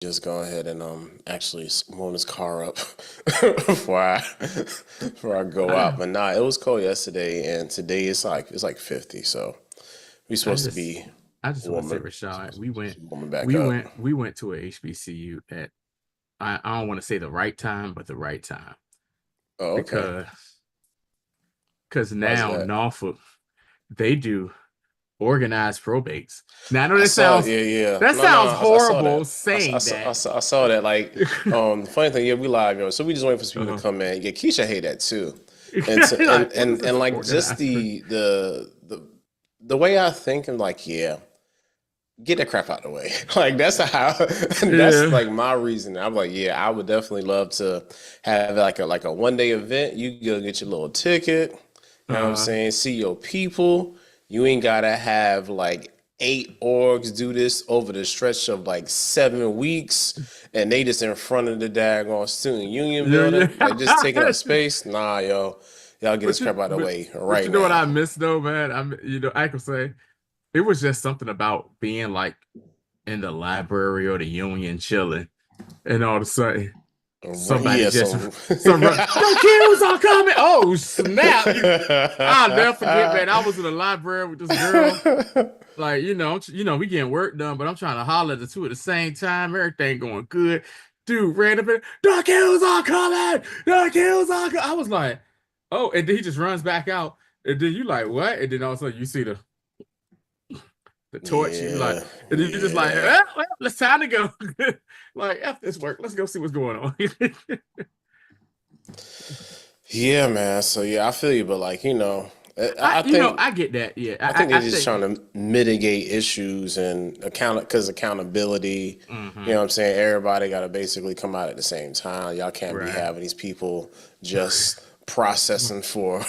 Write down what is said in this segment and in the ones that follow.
just go ahead and actually warm this car up before I go out. I But nah, it was cold yesterday, and today it's like 50. So we I supposed to just be I just want to say, warming Rashad, we went warming back we up. went we went to a HBCU at I don't want to say the right time, but the right time Oh, okay. because Why is now that? Norfolk they do organized probates. Now I know I saw it. Yeah, yeah. that No, no, sounds I saw horrible that. saying that. I saw that. Like, the funny thing, yeah, we live, yo. So we just waiting for people to uh come in. Yeah, Keisha hate that too, and to, Like, what is and this like just organized? the way I think, I'm like, yeah, get that crap out of the way. Like that's Yeah. like my reason. I'm like, yeah, I would definitely love to have like a 1 day event. You go get your little ticket. You know what I'm Uh, saying? See your people. You ain't gotta have like 8 orgs do this over the stretch of like 7 weeks, and they just in front of the daggone student union yeah, building, like just taking yeah. up space. Nah, yo, y'all get this But crap out of the but way you right know what now. I miss though, man? I can say it was just something about being like in the library or the union chilling, and all of a sudden somebody Yeah, just some. the kills are coming. Oh snap! I'll never forget, man. I was in the library with this girl. Like, we getting work done, but I'm trying to holler at the two at the same time. Everything going good. Dude ran up and the kills are coming. The kills are coming. I was like, oh, and then he just runs back out. And then you like, what? And then all of a sudden you see the torch. You like, Yeah, and then you just like, yeah, well, it's time to go. Like, F this work. Let's go see what's going on. yeah, man. So yeah, I feel you, but like I think I get that. Yeah. I think they're I just think. trying to mitigate issues and because accountability. You know Hmm. what I'm saying? Everybody got to basically come out at the same time. Y'all can't be Right. having these people just processing for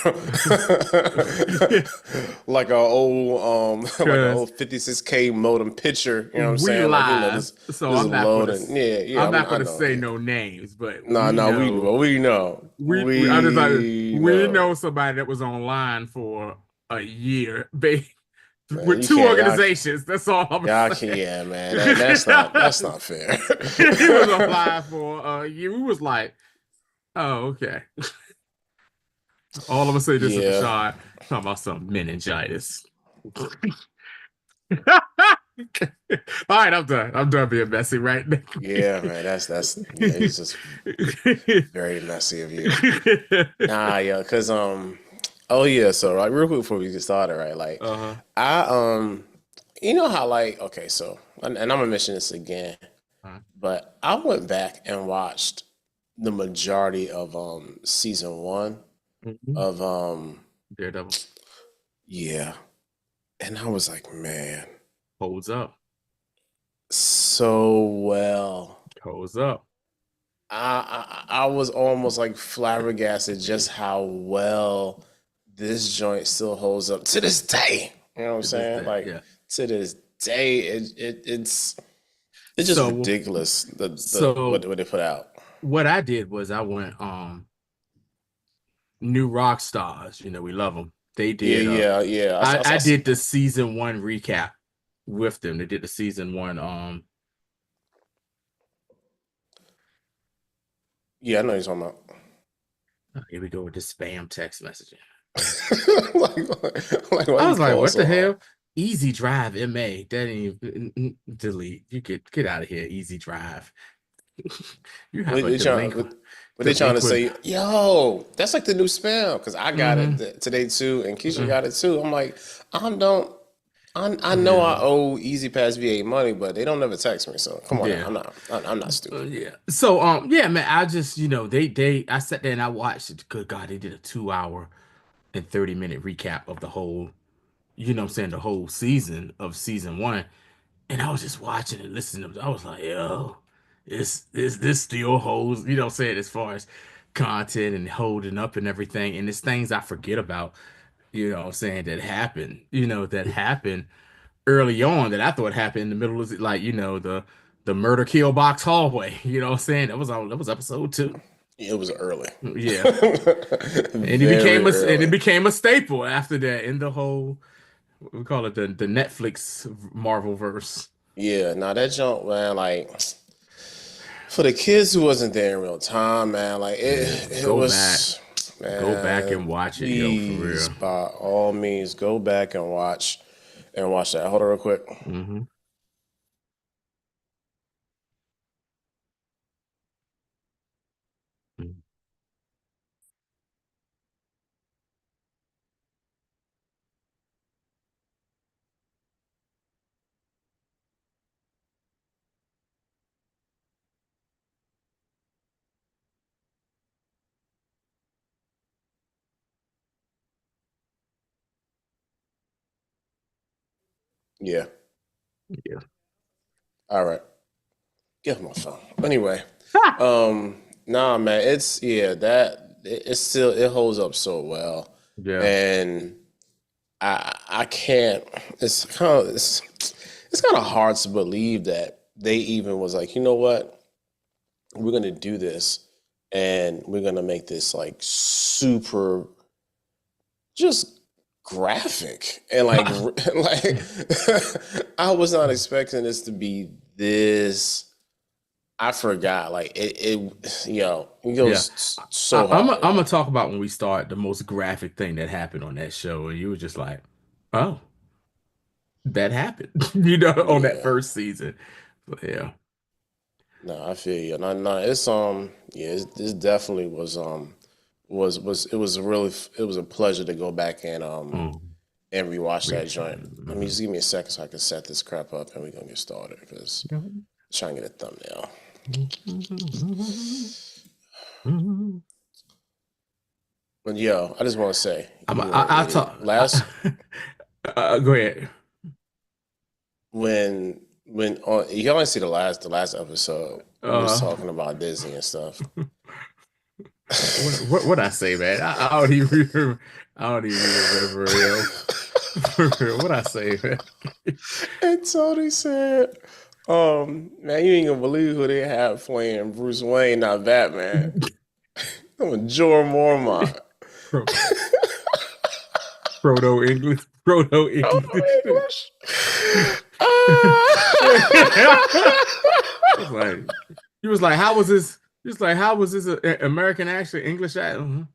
like a Because old 56K modem picture. You know what I'm we saying? Like live, this so this is I'm not gonna loading. Yeah, yeah. I'm not I gonna know. say Yeah. no names, but No, no, we know, we I just like we we know. know somebody that was online for a year, Man, with you two can't, organizations. That's all I'm gonna y'all say. can't. Yeah, man, that's not fair. He was online for a year. We was like, oh, okay. All I'm gonna say this is Yeah, Rashad talking about some meningitis. All right, I'm done. I'm done being messy right now. yeah, man, that's yeah, it's just very messy of you. Nah, yeah, cause oh yeah, so like real quick before we get started, right? Like, Uh-huh. I you know how like okay, so and I'm gonna mention this again, Uh-huh. but I went back and watched the majority of season one Mhm. of Daredevil yeah, and I was like, man, holds up. so well. Holds up. I was almost like flabbergasted just how well this joint still holds up to this day. You know what I'm To this saying? day, Like yeah. to this day, it's just So ridiculous the so what they put out. what I did was I went new rock stars. We love them. They Yeah, did yeah, yeah. I did the season one recap with them. They did the season one yeah, I know you're talking about. here we go with this spam text messaging. like why I you was like, call what the so hard? hell? Easy Drive MA. That ain't even delete. You get out of here, Easy Drive. You have What a they trying? What they trying to delinquent. say? Yo, that's like the new spam because I got it Mm-hmm. today too, and Keisha Mm-hmm. got it too. I'm like, I don't. I know I Yeah. owe Easy Pass VA money, but they don't ever text me. So come on now, Yeah. I'm not stupid. Yeah. So yeah, man, I just, I sat there and I watched it. Good God, they did a 2 hour and 30-minute recap of the whole, what I'm saying, the whole season of season one. And I was just watching and listening. I was like, yo, this still holds, what I'm saying, as far as content and holding up and everything. And it's things I forget about, what I'm saying, that happened early on that I thought happened in the middle of like, the murder kill box hallway. You know what I'm saying? That was episode two. It was early, Yeah. And very it early. became a staple after that in the whole, we call it the Netflix Marvel verse. Yeah, now that jump, man, like For the kids who wasn't there in real time, man, like Yeah, it go back, was, go back and man. watch it, yo, for Please, real. by all means, go back and watch that. Hold on, real quick. Hmm. Yeah. Yeah. All right. Get my phone. Anyway, nah, man, it's yeah it's still it holds up so well, Yeah. and I can't. It's kind of hard to believe that they even was like, you know what, we're gonna do this, and we're gonna make this like super just graphic and like like I was not expecting this to be this. I forgot. Like it Yeah. goes so I'm hard. gonna talk about when we start the most graphic thing that happened on that show, and you were just like, "Oh, that happened," on that Yeah. first season. So, yeah. No, I feel you. No, no, it's yeah, this definitely was it was really it was a pleasure to go back Mm. and rewatch that joint. Let me Mhm. just give me a second so I can set this crap up and we're gonna get started because Yeah. I'm trying to get a thumbnail. But yo, I just want to say you are an I idiot. talk. Last Go ahead. when on you only see the last episode we was Uh, talking about Disney and stuff. what I say, man? I don't even remember. I don't even remember, yo. What I say, man? And Tony said, man, you ain't gonna believe who they have playing Bruce Wayne, not Batman. I'm Jorah Mormont. Pro, Proto English. Proto English. Oh, English. It's like he was like, how was this? He was like, how was this American accent, English accent?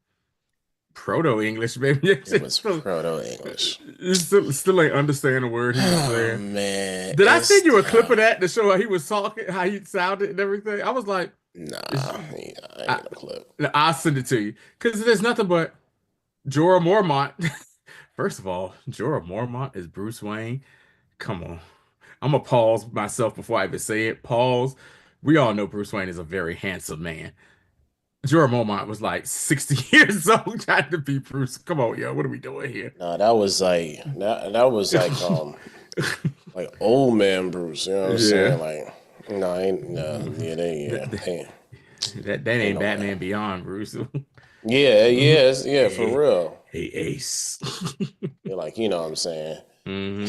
Proto English, baby. It was So Proto English. you still ain't understand a word he was Oh saying. man, Did I it's send you a clip of that to show how he was talking, how he sounded and everything? I was like, nah, it's, I ain't I, get no clip. I'll send it to you because there's nothing but Jorah Mormont. First of all, Jorah Mormont is Bruce Wayne. Come on. I'm gonna pause myself before I even say it. Pause. We all know Bruce Wayne is a very handsome man. Jorah Mormont was like 60 years old trying to be Bruce. Come on, yo, what are we doing here? Nah, that was that was like old man Bruce. You know what I'm Yeah. saying? Like, no, ain't no, That, that, ain't that ain't ain't no way. Batman Beyond, Bruce. Yeah, Hey, yeah, yeah, for hey, real. hey, Ace. You're like, you know what I'm saying? Hmm.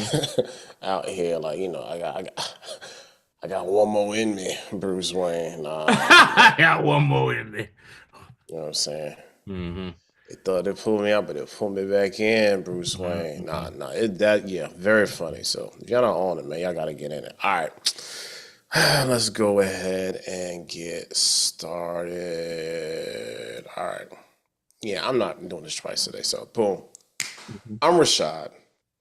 Out here, like, I got one more in me, Bruce Wayne. I got one more in me. You know what I'm saying? Hmm. They thought they pulled me out, but they pulled me back in, Bruce Wayne. Hmm. Yeah, very funny. So if y'all not on it, man, y'all gotta get in it. All right. Let's go ahead and get started. All right. Yeah, I'm not doing this twice today. So boom. I'm Rashad.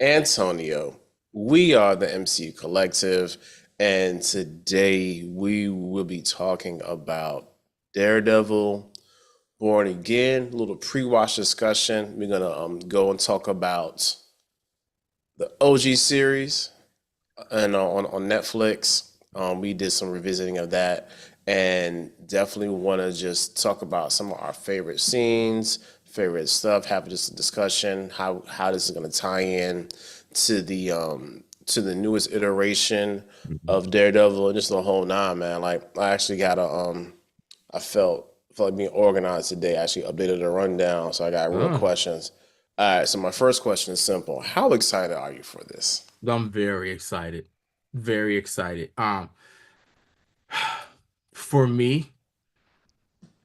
Antonio. We are the MCU Collective, and today we will be talking about Daredevil, Born Again, a little pre-watch discussion. We're gonna go and talk about the OG series and on Netflix. We did some revisiting of that, and definitely want to just talk about some of our favorite scenes, favorite stuff. Have just a discussion how this is going to tie in to the newest iteration of Daredevil and just the whole nine, man. Like I actually got I felt like being organized today. I actually updated the rundown, so I got real Oh, questions. All right, so my first question is simple: how excited are you for this? I'm very excited. Very excited. For me,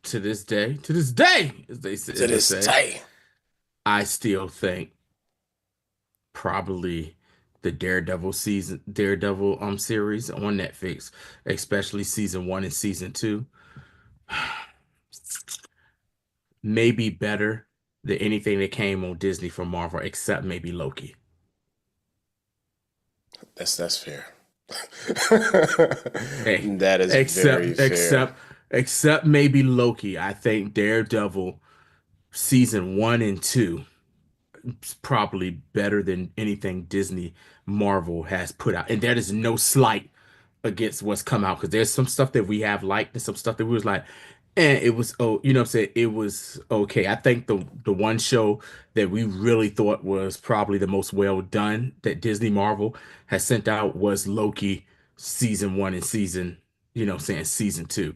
to this day, To as they this say, day. I still think probably. the Daredevil series on Netflix, especially season 1 and season 2, maybe better than anything that came on Disney from Marvel, except maybe Loki. That's fair. Hey, That is very except fair. except except maybe Loki. I think Daredevil season 1 and 2 is probably better than anything Disney Marvel has put out. And that is no slight against what's come out, because there's some stuff that we have liked and some stuff that we was like, and it was, oh, you know what I'm saying? It was okay. I think the one show that we really thought was probably the most well done that Disney Marvel has sent out was Loki season 1 and season 2.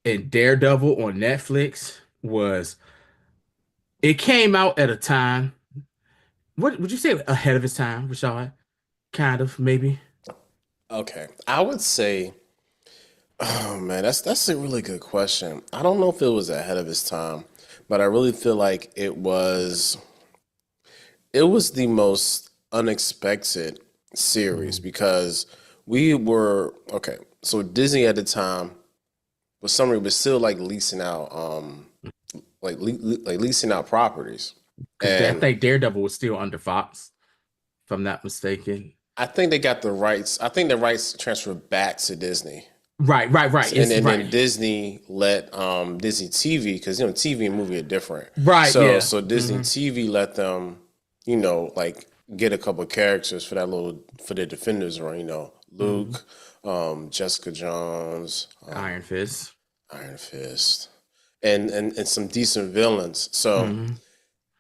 And Daredevil on Netflix was, it came out at a time. What would you say, ahead of its time, Rashad? Kind of, maybe. Okay, I would say, oh man, that's a really good question. I don't know if it was ahead of its time, but I really feel like it was the most unexpected series Mhm. because we were okay. So Disney at the time, for some reason, was still like leasing out, like leasing out properties, Because I and think Daredevil was still under Fox, if I'm not mistaken. I think they got the rights. I think the rights transferred back to Disney. Right, right, right. And, It's and right. then Disney let Disney TV, because TV and movie are different. Right, So yeah. so Disney Hmm. TV let them, like get a couple of characters for that little for their Defenders run. Hmm. Luke, Jessica Jones, Iron Fist. Iron Fist, and some decent villains. So Hmm.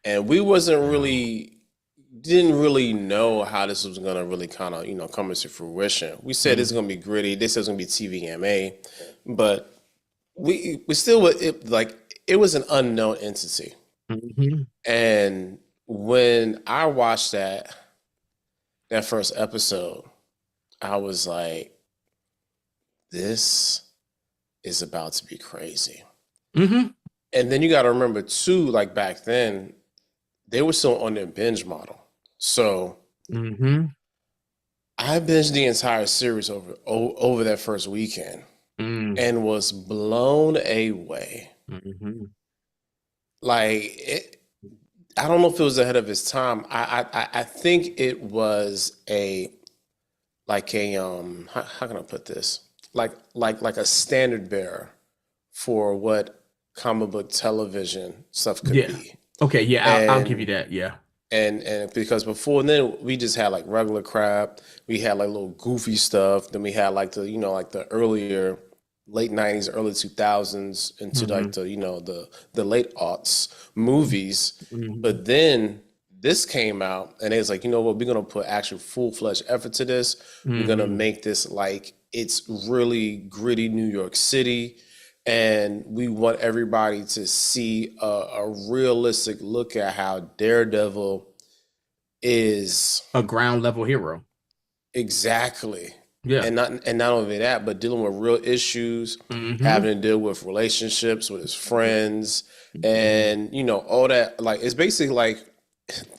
and we wasn't really didn't really know how this was gonna really kind of come into fruition. We said it's Hmm. gonna be gritty. This is gonna be TVMA, but we still were it was an unknown entity. Hmm. And when I watched that first episode, I was like, this is about to be crazy. Hmm. And then you got to remember too, like back then, they were still on their binge model. So Hmm. I binged the entire series over that first weekend Hmm. and was blown away. Hmm. Like I don't know if it was ahead of its time. I think it was how can I put this? Like a standard bearer for what comic book television stuff could Yeah. be. Okay, yeah, I'll give you And that. Yeah. and because before then we just had like regular crap. We had like little goofy stuff. Then we had like the earlier late 90s, early 2000s into like Hmm. the late aughts movies. Hmm. But then this came out and it's like, you know what, we're gonna put actual full-fledged effort to this. We're gonna Hmm. make this like it's really gritty New York City. And we want everybody to see a realistic look at how Daredevil is A ground level hero. exactly. Yeah. And not only that, but dealing with real issues, Hmm. having to deal with relationships with his friends, Hmm. and all that. Like it's basically like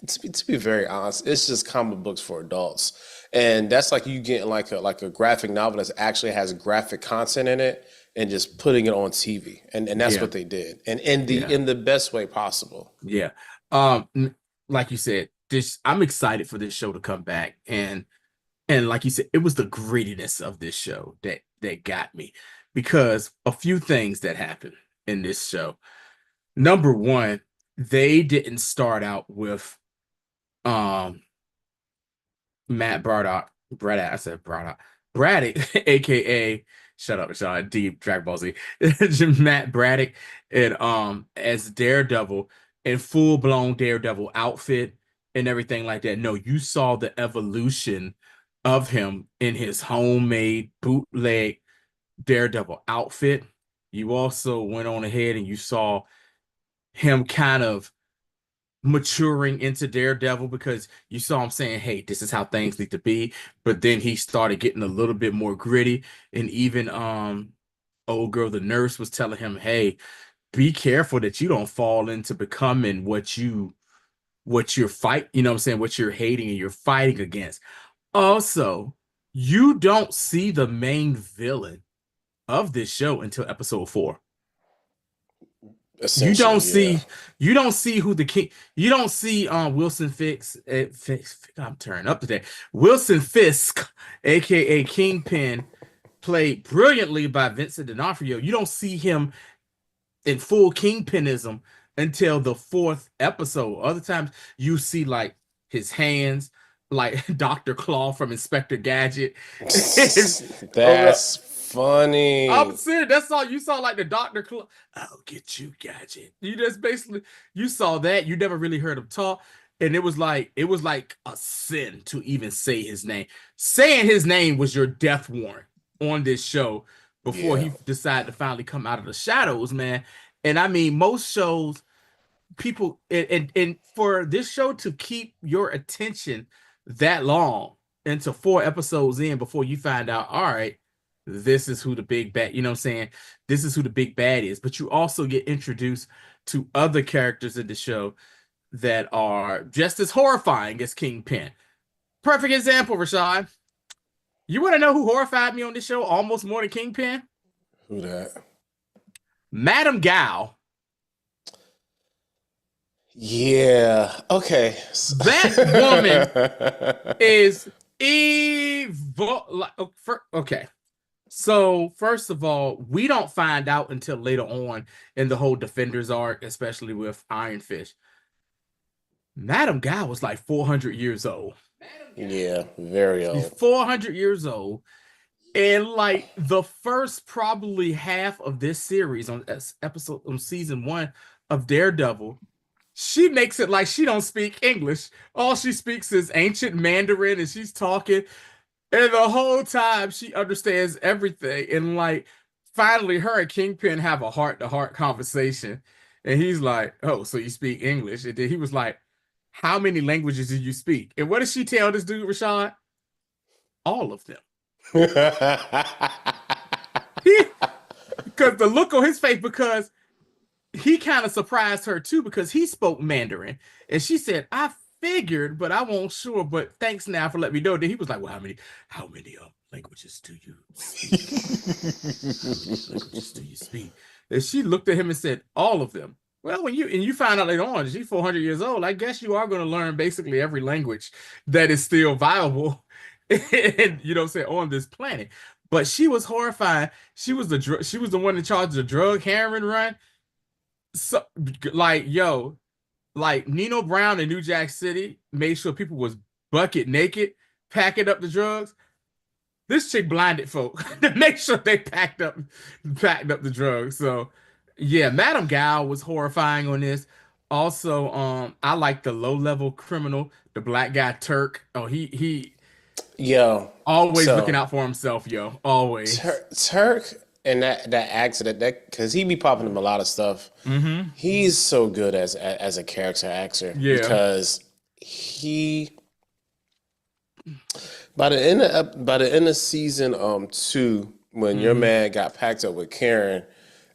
to be very honest, it's just comic books for adults, and that's like you getting like a graphic novel that actually has graphic content in it, and just putting it on TV, and that's Yeah. what they did, and in the Yeah. in the best way possible. Yeah. Like you said, this I'm excited for this show to come back. And like you said, it was the grittiness of this show that got me, because a few things that happened in this show. Number one, they didn't start out with um Matt Braddock. Braddock, I said Braddock. Braddock, aka shut up, Sean, Deep Dragon Ball Z. Matt Braddock and as Daredevil in full-blown Daredevil outfit and everything like that. No, you saw the evolution of him in his homemade bootleg Daredevil outfit. You also went on ahead and you saw him kind of maturing into Daredevil, because you saw him saying, "Hey, this is how things need to be." But then he started getting a little bit more gritty, and even old girl, the nurse, was telling him, "Hey, be careful that you don't fall into becoming what you what you're what you're hating and you're fighting against. Also, you don't see the main villain of this show until episode 4. You don't Essentially, yeah. see you don't see who the king you don't see Wilson I'm turning up today. Wilson Fisk, aka Kingpin, played brilliantly by Vincent D'Onofrio. You don't see him in full Kingpinism until the 4th episode. Other times you see like his hands, like Dr. Claw from Inspector Gadget. That's funny. I'm serious. That's all you saw, like the Dr. Claw. I'll get you, Gadget. You just basically you saw that. You never really heard him talk. And it was like a sin to even say his name. Saying his name was your death warrant on this show before he decided to finally come out of the shadows, man. And I mean, most shows, people and for this show to keep your attention that long into 4 episodes in before you find out, all right, this is who the big bad, you know what I'm saying? This is who the big bad is. But you also get introduced to other characters in the show that are just as horrifying as Kingpin. Perfect example, Rashad. You want to know who horrified me on this show almost more than Kingpin? Who that? Madame Gao. Yeah. Okay. That woman is evil. Okay. So, first of all, we don't find out until later on in the whole Defenders arc, especially with Iron Fist. Madame Gao was like 400 years old. Yeah, very old. She's 400 years old. And like the first probably half of this series on season 1 of Daredevil, she makes it like she don't speak English. All she speaks is ancient Mandarin, and she's talking. And the whole time she understands everything. And like finally her and Kingpin have a heart-to-heart conversation. And he's like, oh, so you speak English? And then he was like, how many languages do you speak? And what does she tell this dude, Rashad? All of them. Because the look on his face, because he kind of surprised her too, because he spoke Mandarin. And she said, I figured, but I won't sure. But thanks now for letting me know. Then he was like, well, how many languages do you speak? Languages do you speak? And she looked at him and said, all of them. Well, when you find out later on she's 400 years old, I guess you are going to learn basically every language that is still viable, and you know, say on this planet. But she was horrifying. She was the one in charge of the drug heroin run. So, like, yo, like Nino Brown in New Jack City made sure people was bucket naked, packing up the drugs. This chick blinded folk to make sure they packed up the drugs. So yeah, Madame Gao was horrifying on this. Also, I like the low-level criminal, the black guy Turk. Oh, he Yo, always looking out for himself, yo. Always. Turk and that actor that because he be popping him a lot of stuff. Mm-hmm. He's so good as a character actor. Yeah. Because he by the end of season 2, when your man got packed up with Karen,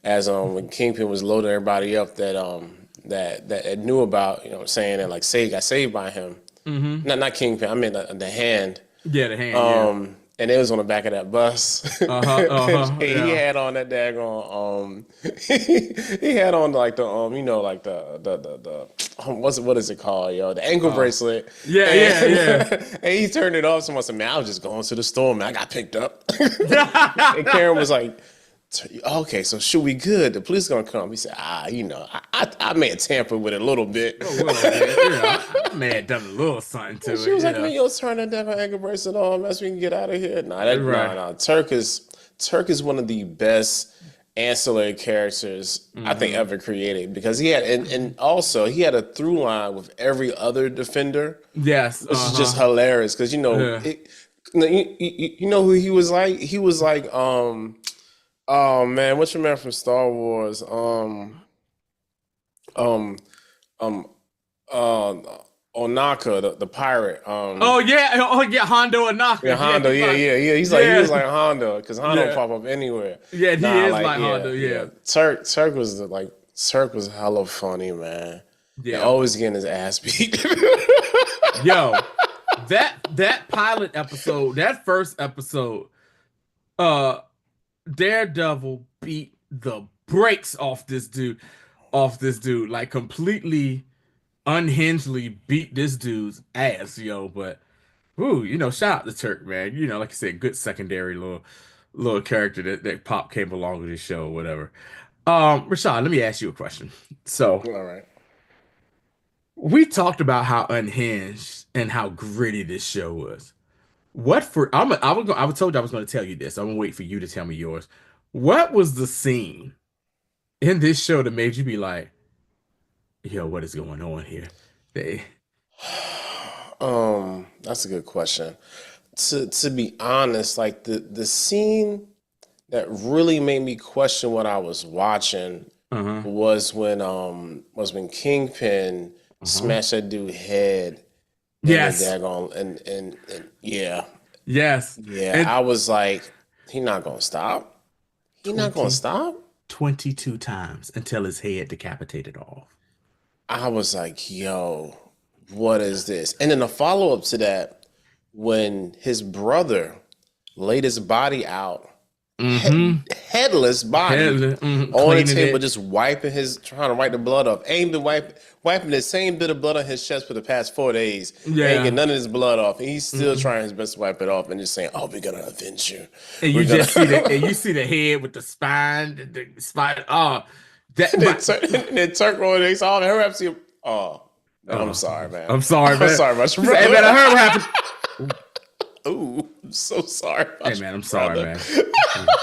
as when Kingpin was loading everybody up that knew about, you know what I'm saying, and like got saved by him. Mm-hmm. Not Kingpin, I mean the hand. Yeah, the hand. And it was on the back of that bus. He had on that daggone he had on like the you know, like the what is it called, yo? The ankle bracelet. Yeah. And he turned it off. Someone said, man, I was just going to the store, man. I got picked up. And Karen was like, okay, so should we good? The police gonna come. He said, you know, I may have tampered with it a little bit. I may have done a little something to it. She was like, man, yo, turn that damn ankle bracelet on, man, so we can get out of here. Nah. Turk is one of the best ancillary characters I think ever created, because he had and also he had a through line with every other Defender. Yes, which is just hilarious, because you know, you know who he was like. He was like oh man, what's your man from Star Wars? Onaka, the pirate. Hondo Onaka. Yeah, Hondo. Yeah. He was like Hondo, because Hondo pop up anywhere. Yeah, he is like Hondo. Yeah. Turk was hella funny, man. and Yeah. always getting his ass beat. Yo, that pilot episode, that first episode, uh Daredevil beat the brakes off this dude, like completely unhingedly beat this dude's ass, yo. But ooh, shout out to Turk, man. Like I said, good secondary little character that Pop came along with his show or whatever. Rashad, let me ask you a question. So All right. we talked about how unhinged and how gritty this show was. What for? I was told you I was going to tell you this. I'm gonna wait for you to tell me yours. What was the scene in this show that made you be like, "Yo, what is going on here?" They, That's a good question. To be honest, like the scene that really made me question what I was watching uh-huh, was when Kingpin uh-huh. smashed that dude head in the Yes, daggone and yeah. yes, Yeah, and I was like, he not gonna stop. He not gonna 20 stop. 22 times until his head decapitated off. I was like, yo, what is this? And then the follow-up to that, when his brother laid his body out, Mm-hmm. headless body on the Cleaning table, it. just trying to wipe the blood off. Ain't been wiping the same bit of blood on his chest for the past 4 days. Ain't get Yeah. none of his blood off. And he's still Mm-mm. trying his best to wipe it off and just saying, "Oh, we're gonna avenge you. And We're you gonna." just see the spine, the spine. Oh, that And then, my. and then Turk on it. Oh, hurry up, see. Oh, man, I'm Oh, sorry, man. I'm sorry, I'm man. sorry about your Hey, man, I brother. heard what happened. Ooh, I'm so sorry Hey, about man, your I'm sorry, brother. man. Mm,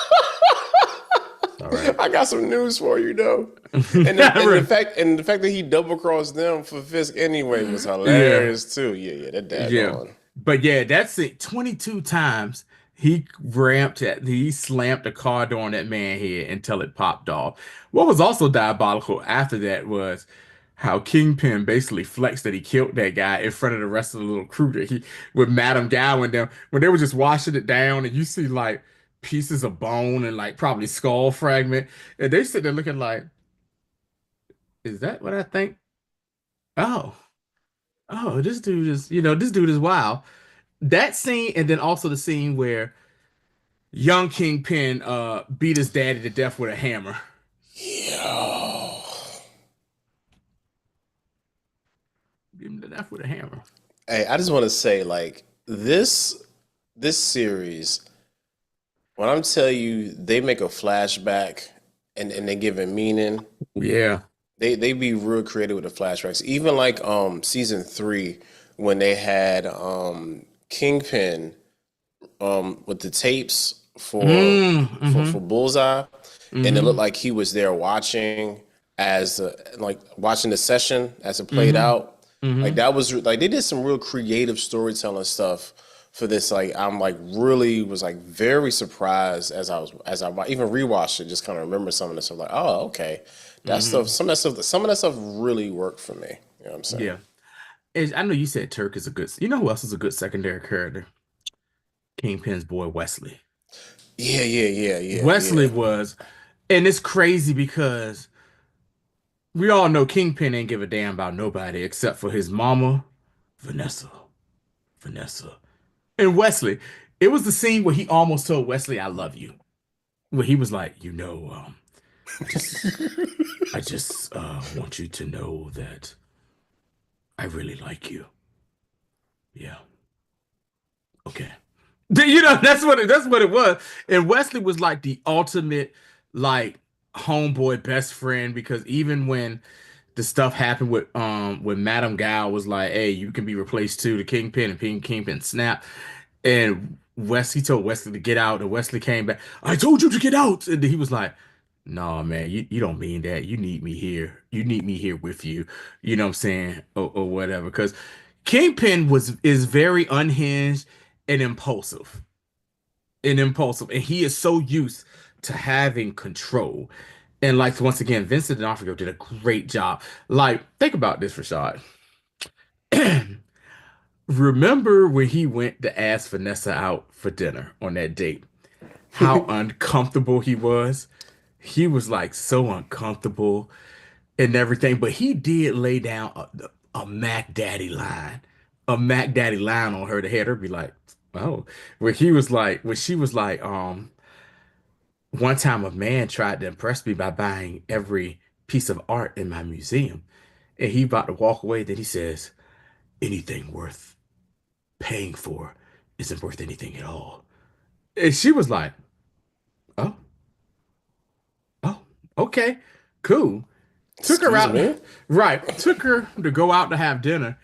it's all right. I got some news for you, though. And the fact that he double crossed them for Fisk anyway was Yeah, hilarious too. Yeah, yeah, that yeah. daggone. But yeah, that's it. 22 times he slammed the car door on that man head until it popped off. What was also diabolical after that was how Kingpin basically flexed that he killed that guy in front of the rest of the little crew that he with Madame Gao and them when they were just washing it down and you see like pieces of bone and like probably skull fragment and they sit there looking like, is that what I think? Oh, oh, this dude is wild. That scene and then also the scene where young Kingpin beat his daddy to death with a hammer. Yo. Beat him to death with a hammer. Hey, I just want to say, like, this series, when I'm telling you they make a flashback and they give it meaning, Yeah. they be real creative with the flashbacks. Even like season 3 when they had Kingpin with the tapes for Mm-hmm. Bullseye, and it looked Mm-hmm. like he was there watching like watching the session as it played Mm-hmm. out. Like that was like they did some real creative storytelling stuff for this. Like I'm like really was like very surprised as I even rewatched it, just kind of remember some of this stuff. Like, oh, okay, that stuff. Mm-hmm. Some of that stuff really worked for me. You know what I'm saying? Yeah. I know you said Turk is a good. You know who else is a good secondary character? Kingpin's boy Wesley. Yeah, yeah, yeah, yeah, Wesley yeah. was, and it's crazy because we all know Kingpin ain't give a damn about nobody except for his mama, Vanessa. Vanessa. And Wesley, it was the scene where he almost told Wesley, "I love you." Where he was like, I just, I just want you to know that I really like you. Yeah, okay. That's what it was. And Wesley was like the ultimate, like homeboy best friend because even when the stuff happened with when Madame Gal was like, "Hey, you can be replaced too," the Kingpin and Kingpin snap. And He told Wesley to get out, and Wesley came back. I told you to get out, and he was like, "No, man, you don't mean that. You need me here. You need me here with you. You know what I'm saying, or whatever." Because Kingpin is very unhinged and and he is so used to having control. And like once again, Vincent D'Onofrio did a great job. Like, think about this, Rashad. Remember when he went to ask Vanessa out for dinner on that date? How uncomfortable he was. He was like so uncomfortable. and everything, but he did lay down a Mac Daddy line, a Mac Daddy line on her to have her be like, oh, where he was like, when she was like, one time a man tried to impress me by buying every piece of art in my museum, and he about to walk away. Then he says, anything worth paying for isn't worth anything at all. And she was like, oh, oh, okay, cool. Took her Excuse out, me. right? Took her to go out to have dinner.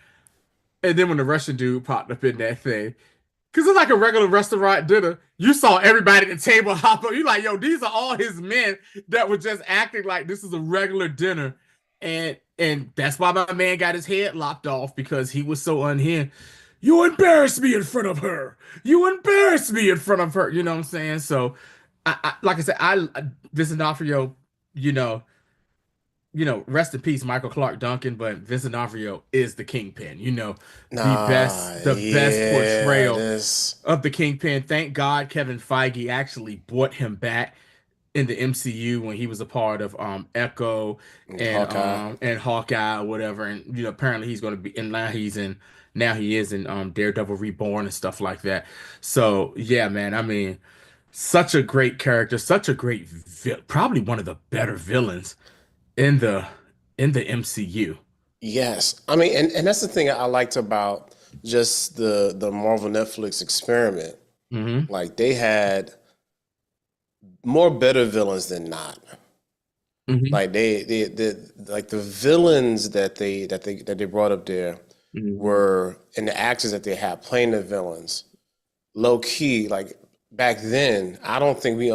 And then when the Russian dude popped up in that thing, because it's like a regular restaurant dinner, you saw everybody at the table hop up. You're like, yo, these are all his men that were just acting like this is a regular dinner. And that's why my man got his head lopped off because he was so unhinged. You embarrassed me in front of her. You embarrassed me in front of her. You know what I'm saying? So, like I said, Vincent D'Onofrio, you know, rest in peace, Michael Clark Duncan, but Vincent D'Onofrio is the Kingpin. Nah, The best yeah, portrayal this of the Kingpin. Thank God Kevin Feige actually brought him back in the MCU when he was a part of Echo Hawkeye. and Hawkeye or whatever. And apparently he's going to be and now he is in Daredevil Reborn and stuff like that. So yeah, man. I mean, such a great character, such a great probably one of the better villains in the MCU. Yes, I mean, and that's the thing I liked about just the Marvel Netflix experiment. Hmm. Like they had more better villains than not. Hmm. Like they like the villains that they brought up there Hmm. were and the actors that they had playing the villains. Low key, like back then, I don't think we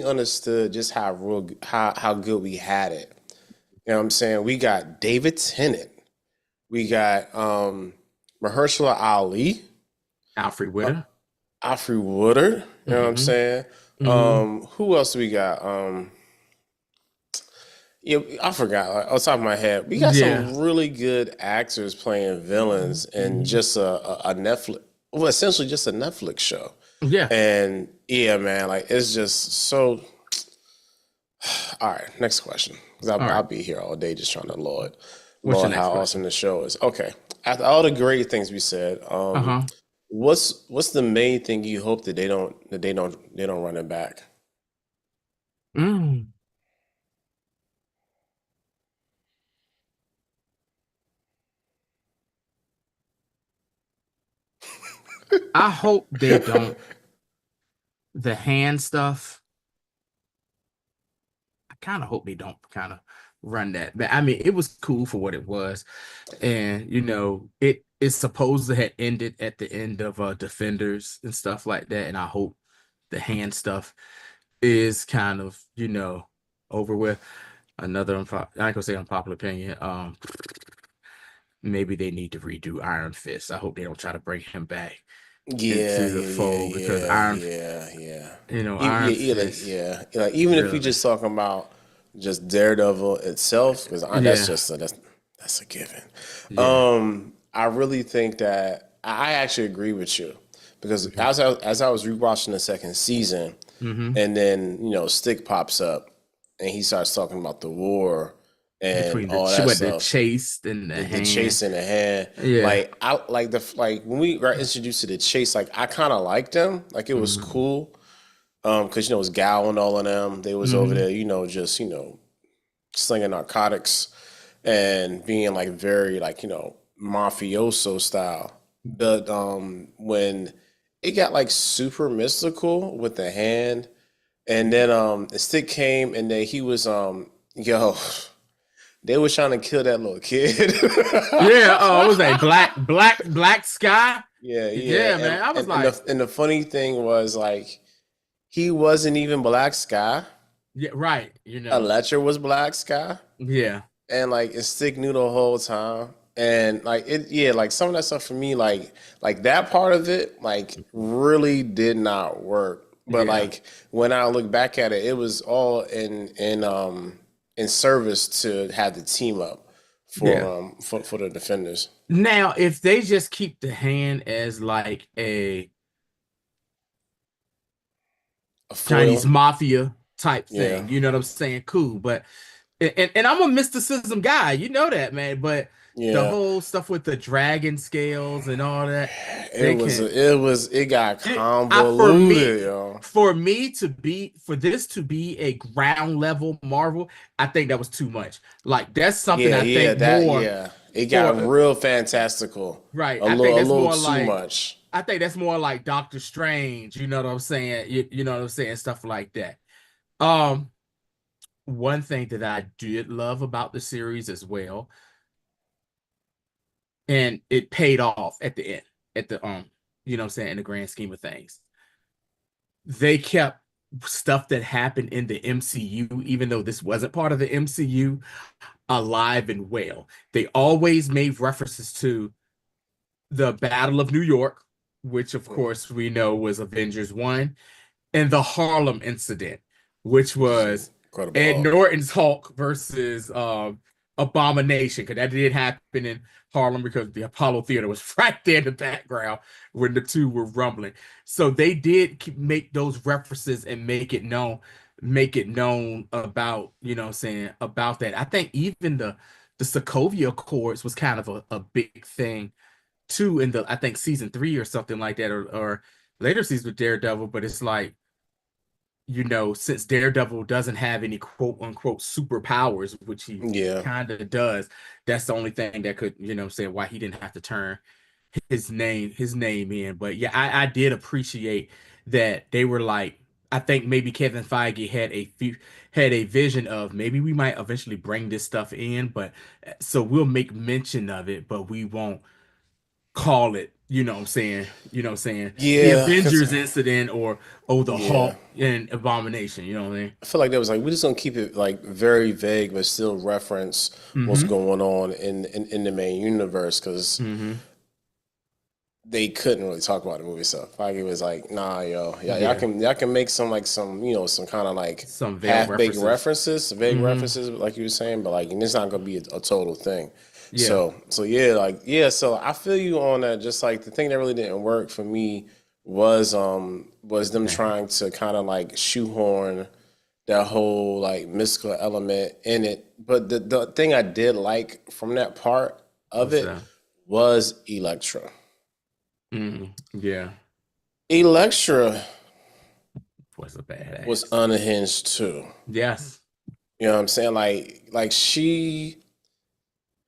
understood just how good we had it. You know what I'm saying? We got David Tennant. We got Mahershala Ali, Alfred uh, Witter. Alfred Woodard. You know what I'm Hmm. saying? Hmm. Who else do we got? Yeah, I forgot. Like, on top of my head, we got Yeah. some really good actors playing villains in Hmm. just a Netflix, well, essentially just a Netflix show. Yeah. And yeah, man, like it's just so. All right, next question. Because All I'll right. be here all day just trying to What's your Lord, next how question? awesome the show is. Okay, after all the great things we said, Uh-huh. what's the main thing you hope that they don't run it back? Mm. I hope they don't the hand stuff. I kind of hope they don't kind of run that. But I mean, it was cool for what it was. And it is supposed to have ended at the end of Defenders and stuff like that. And I hope the hand stuff is kind of, over with. Another I ain't gonna say unpopular opinion. Maybe they need to redo Iron Fist. I hope they don't try to bring him back Yeah, into the yeah, yeah, fold because yeah, yeah, yeah. Iron Fist Yeah. Like even if we really, just talking about just Daredevil itself, because that's yeah, just that's a given. yeah. I really think that I actually agree with you because Hmm. as I was rewatching the second season, Hmm. and then Stick pops up and he starts talking about the war and Between all that the stuff, chase and the the hand, chase in the hand. yeah. Like I like when we got introduced to the chase, like I kind of liked them. Like it was Hmm. cool. Because it was Gal and all of them. They was over Hmm. there, just slinging narcotics and being like very like mafioso style. But when it got like super mystical with the hand, and then the stick came and then he was yo. They was trying to kill that little kid. Yeah. Oh, it was a black sky. Yeah, yeah, Yeah, man. I was like, and the funny thing was like he wasn't even Black Sky. yeah, right. Electra was Black Sky, Yeah, and like it stick knew the whole time. And like yeah, like some of that stuff for me, like that part of it, like really did not work. But yeah, like when I look back at it, it was all in service to have the team up yeah. for the defenders. Now, if they just keep the hand as like a A foil, Chinese mafia type yeah. thing, you know what I'm saying? Cool, but and I'm a mysticism guy, you know that, man. But the Yeah. whole stuff with the dragon scales and all that, It they was can it got I convoluted, yo. for me to be for this to be a ground level Marvel, I think that was too much. Like that's something Yeah, I yeah, think more it got for real fantastical. right. I think A that's little more too like much. Doctor Strange, you know what I'm saying? You know what I'm saying? Stuff like that. Um, one thing that I did love about the series as well, and it paid off at the end, at the you know what I'm saying, in the grand scheme of things. They kept stuff that happened in the MCU, even though this wasn't part of the MCU, alive and well. They always made references to the Battle of New York, which of Mm, course we know was Avengers 1, and the Harlem incident, which which is was Incredible Ed Hulk. Norton's Hulk versus Abomination, because that did happen in Harlem because the Apollo Theater was right there in the background when the two were rumbling. So they did make those references and make it known about, you know what I'm saying, about that. I think even the Sokovia Accords was kind of a big thing too in the I think season 3 or something like that, or later seasons with Daredevil, but it's like, you know, since Daredevil doesn't have any quote unquote superpowers, which he Yeah. kind of does, that's the only thing that could, you know, say why he didn't have to turn his name in. But yeah, I did appreciate that they were like, I think maybe Kevin Feige had a vision of maybe we might eventually bring this stuff in, but so we'll make mention of it, but we won't call it, you know what I'm saying, the Yeah, cause Avengers incident or oh the yeah. Hulk and Abomination, you know what I mean? I feel like that was like we're just gonna keep it like very vague, but still reference what's Mm-hmm. going on in the main universe because Mm-hmm. they couldn't really talk about the movie. So Feige was like, "Nah, yo, yeah, Yeah. y'all can make some like some some kind of like Some veiled half baked references. references, vague Mm-hmm. references, like you were saying, but like and it's not gonna be a total thing." Yeah. So yeah, like yeah, so I feel you on that. Just like the thing that really didn't work for me was them That trying to kind of like shoehorn that whole like mystical element in it. But the thing I did like from that part of was it was Electra. yeah, Electra was a was badass. unhinged too. Yes. You know what I'm saying? Like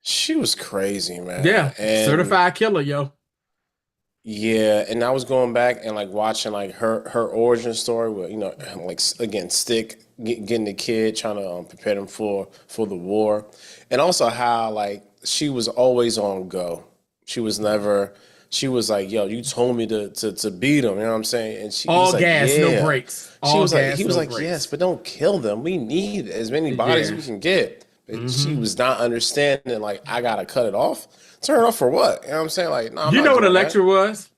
she was crazy, man. Yeah. And Certified killer, yo. yeah, and I was going back and like watching like her origin story with like again getting the kid trying to prepare them for the war, and also how like she was always on go. She was never. She was like, "Yo, you told me to beat him." You know what I'm saying? And he's All like, gas, no "Yeah." brakes. All He gas, was no like, "Yes, brakes. but don't kill them. We need as many bodies as Yeah. we can get." But she Mm-hmm. was not understanding. Like, I gotta cut it off. Turn it off for what? You know what I'm saying? Like, no, I'm You not know what doing that. Electra was?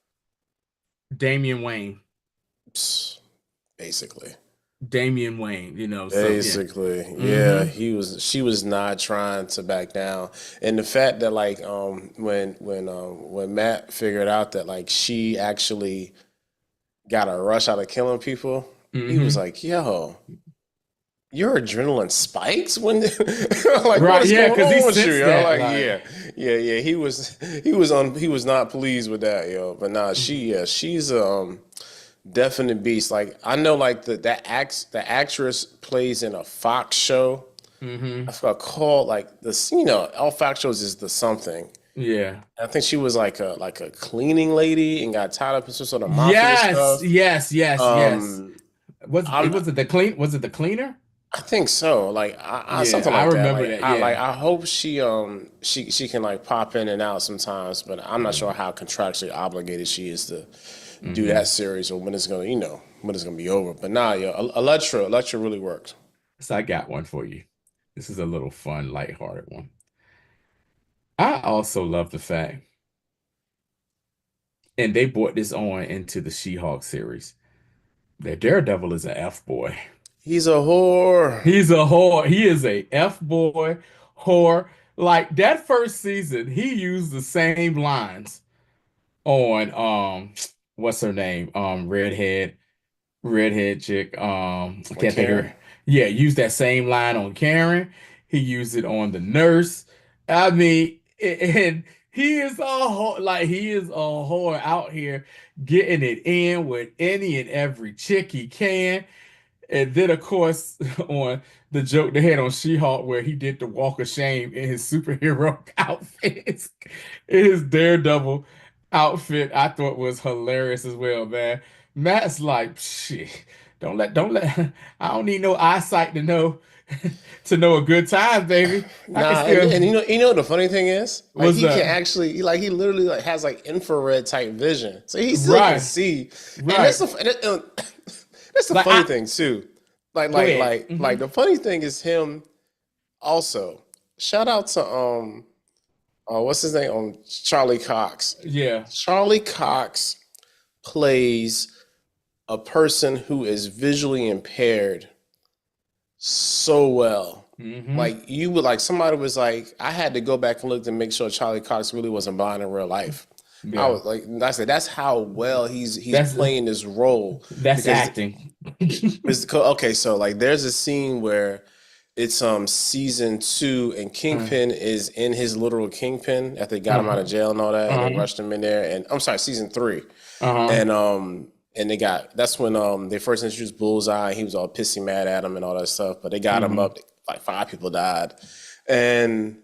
Damian Wayne. Psst, basically. Damian Wayne, you know, so yeah. Basically, yeah, Mm-hmm. she was not trying to back down. And the fact that like when Matt figured out that like she actually got a rush out of killing people, he was Mm-hmm. like, "Yo, your adrenaline spikes when like what Right, is yeah, going because he on with you?" sensed Yo? that, Like, like, yeah. He was not pleased with that, yo. But nah, she's definite beast. Like I know, like the actress plays in a Fox show. I mm-hmm. forgot called like all Fox shows is the something. Yeah. I think she was like a cleaning lady and got tied up in some sort of mafia Yes, stuff. yes, yes, yes. Um, It I'm was it the clean? Was it the cleaner? I think so. Like I Yeah, something I like that. remember Like that. Yeah. I hope she can like pop in and out sometimes, but I'm not sure how contractually obligated she is to do Mm-hmm. that series or when it's gonna when it's gonna be over. But nah, yo, Electra really works. So I got one for you. This is a little fun, lighthearted one. I also love the fact, and they brought this on into the She-Hulk series, that Daredevil is a F boy. He's a whore. He's a whore. He is a F boy whore. Like that first season, he used the same lines on what's her name? Redhead chick. I Like can't think of Karen. her. Yeah, used that same line on Karen. He used it on the nurse. I mean, and he is he is a whore out here getting it in with any and every chick he can. And then, of course, on the joke they had on She-Hulk, where he did the walk of shame in his superhero outfit, in his Daredevil outfit, I thought was hilarious as well, man. Matt's like, shit, don't let, I don't need no eyesight to know, to know a good time, baby. I can Nah, still, and the funny thing is, like what's he can that? actually he literally like has like infrared type vision, so he still can Right, see. And right. that's the Like, funny thing too. go ahead. Like the funny thing is him also. Shout out to what's his name, Charlie Cox. Yeah. Charlie Cox plays a person who is visually impaired so well. Hmm. Like you would like somebody was like, I had to go back and look to make sure Charlie Cox really wasn't blind in real life. I Yeah. was like, I said that's how well he's That's playing this role that's because acting. okay, so like there's a scene where it's season 2 and Uh, Kingpin is in his literal Kingpin after they got him out of uh-huh. jail and all that and they Uh-huh. rushed him in there and I'm sorry, season 3. Uh-huh. And they got that's when they first introduced Bullseye. He was all pissy mad at him and all that stuff. But they got him Hmm. up. Like 5 people died, and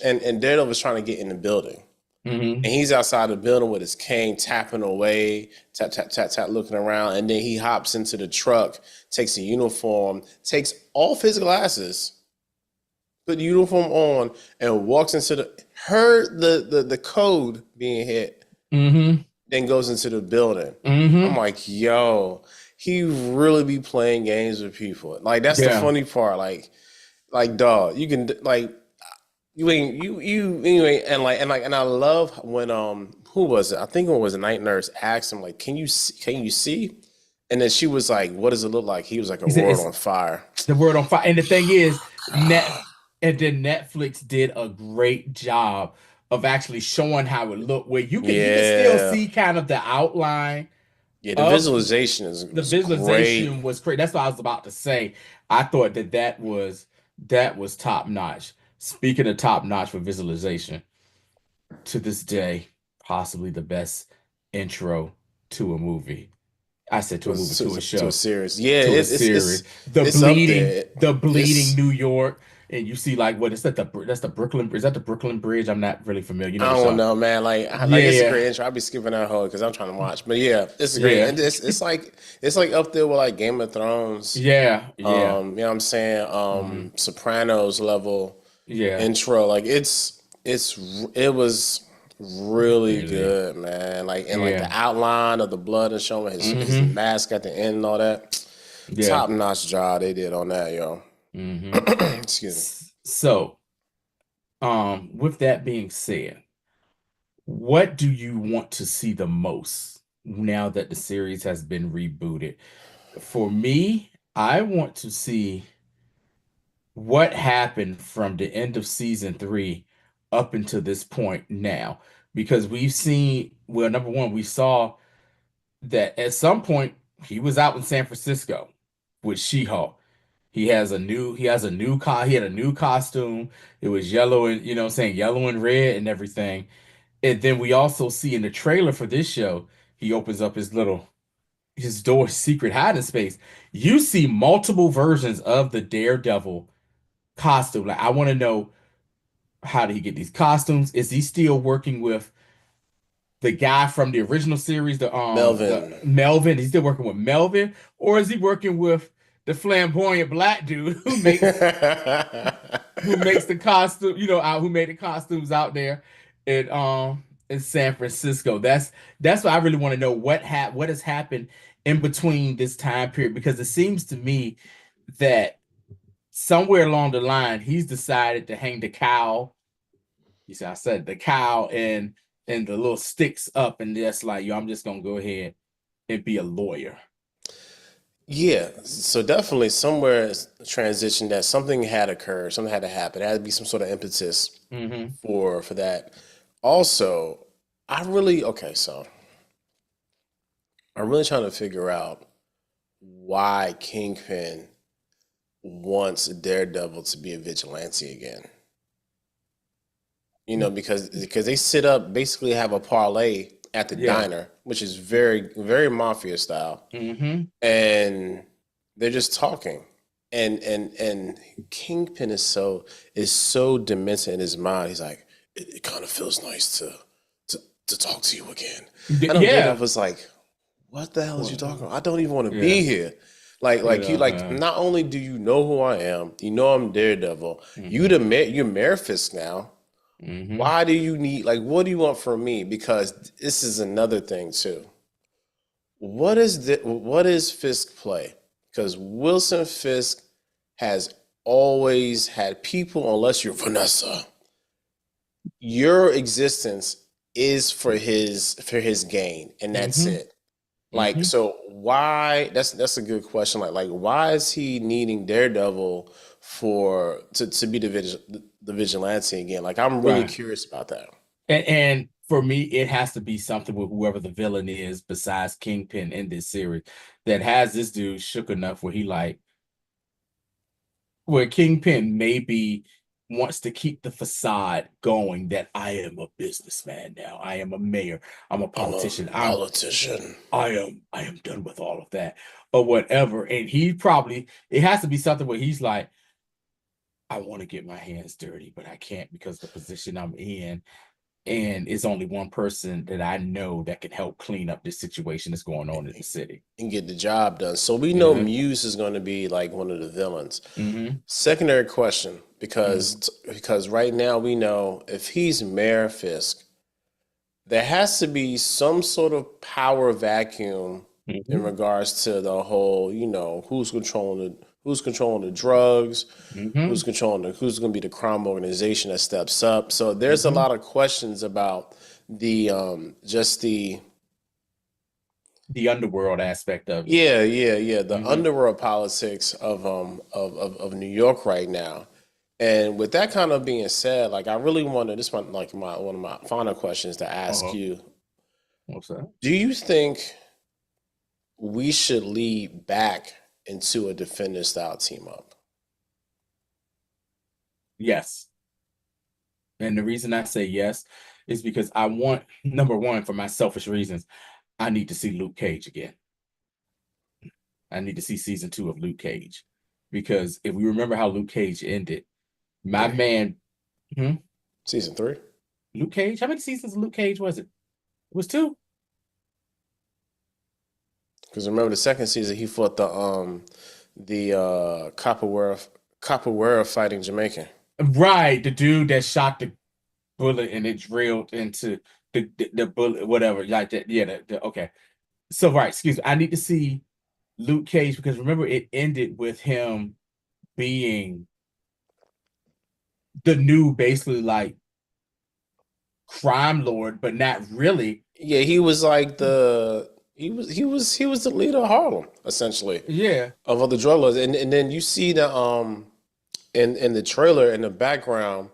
and Daredevil was trying to get in the building, Hmm. and he's outside the building with his cane tapping away, tap tap tap tap, looking around, and then he hops into the truck, takes the uniform, takes off his glasses, put the uniform on, and walks into heard the code being hit Hmm. then goes into the building. I'm Hmm. like, yo, he really be playing games with people. Like that's the Yeah. funny part. Like dog, you can like you ain't and I love when who was it? I think it was a night nurse asked him like, can you see? And then she was like, what does it look like? He was like a He said world it's on fire. the word on fire. And the thing is, and then Netflix did a great job of actually showing how it looked, where you can still Yeah. see kind of the outline Yeah, the of visualization is the was great. visualization was great. That's what I was about to say. I thought that was top notch. Speaking of top notch for visualization, to this day, possibly the best intro to a movie. I said to a movie, to a To a show, series. Yeah, to a series. The it's up bleeding, there. the bleeding It's New York, and you see like what is that? That's the Brooklyn. Is that the Brooklyn Bridge? I'm not really familiar. You know I the don't song? know, man. Like it's a Yeah, great intro. I'll be skipping that whole because I'm trying to watch. But yeah, it's great. yeah, And it's like up there with like Game of Thrones. yeah, yeah. You know what I'm saying? Hmm. Sopranos level Yeah, intro. Like it was really really. good, man. Like and like the Yeah. outline of the blood and showing his Hmm. mask at the end and all that. Yeah. Top notch job they did on that, yo. Hmm. Excuse me. So, with that being said, what do you want to see the most now that the series has been rebooted? For me, I want to see what happened from the end of season 3 up until this point now, because we've seen, well, number one, we saw that at some point he was out in San Francisco with She-Hulk. He had a new costume. It was yellow and, you know what I'm saying, yellow and red and everything. And then we also see in the trailer for this show, he opens up his door secret hiding space. You see multiple versions of the Daredevil costume. Like, I want to know, how did he get these costumes? Is he still working with the guy from the original series, the Melvin. Melvin? He's still working with Melvin, or is he working with the flamboyant black dude who makes the costume, who made the costumes out there in San Francisco? That's what I really want to know. What has happened in between this time period, because it seems to me that somewhere along the line he's decided to hang the cow. You see, I said the cow and the little sticks up, and just like, yo, I'm just gonna go ahead and be a lawyer. Yeah, so definitely somewhere transition that something had occurred, something had to happen. There had to be some sort of impetus Hmm. for that. Also, okay, so I'm really trying to figure out why Kingpin wants Daredevil to be a vigilante again. You know, because they sit up, basically have a parlay at the Yeah. diner, which is very very mafia style, Mm-hmm. and they're just talking. And Kingpin is so demented in his mind. He's like, it kind of feels nice to to talk to you again. I know Yeah. Daredevil was like, what the hell is you Well, talking about? I don't even want to yeah. be here. Like you like not only do you know who I am, you know I'm Daredevil. Mm-hmm. You're Mayor Fisk now. Mm-hmm. Why do you need like what do you want from me? Because this is another thing too. What is Fisk play? Because Wilson Fisk has always had people, unless you're Vanessa, your existence is for his gain, and that's Mm-hmm. it. Like, Mm-hmm. so why that's a good question. Like why is he needing Daredevil to be the vigilante again? Like I'm really Right. curious about that. And for me, it has to be something with whoever the villain is besides Kingpin in this series that has this dude shook enough where he like where Kingpin maybe wants to keep the facade going that I am a businessman now. I am a mayor. I'm a I'm a politician. politician. I am done with all of that or whatever. And he probably it has to be something where he's like, I want to get my hands dirty, but I can't because the position I'm in. And it's only one person that I know that can help clean up this situation that's going on in the city. And get the job done. So we know Yeah. Muse is going to be like one of the villains. Mm-hmm. Secondary question, Mm-hmm. because right now we know if he's Mayor Fisk, there has to be some sort of power vacuum in Mm-hmm. regards to the whole, who's controlling the drugs, Mm-hmm. who's going to be the crime organization that steps up. So there's a Mm-hmm. lot of questions about the just The underworld aspect of it. yeah, the Mm-hmm. underworld politics of New York right now. And with that kind of being said, like I really wanted this one like my one of my final questions to ask Uh-huh. you. What's that? Do you think we should lead back into a defender style team up? Yes. And the reason I say yes is because I want, number one, for my selfish reasons, I need to see Luke Cage again. I need to see season 2 of Luke Cage. Because if we remember how Luke Cage ended, my Three. man, hmm? Season 3? Luke Cage, how many seasons of Luke Cage was it? It was 2. Because remember the second season he fought the Capoeira fighting Jamaican. Right, the dude that shot the bullet and it drilled into the bullet, whatever, like that. Yeah, okay. So right, excuse me. I need to see Luke Cage because remember it ended with him being the new, basically like crime lord, but not really. Yeah, he was like he was the leader of Harlem essentially Yeah. of other drug lords, and then you see the in the trailer in the background,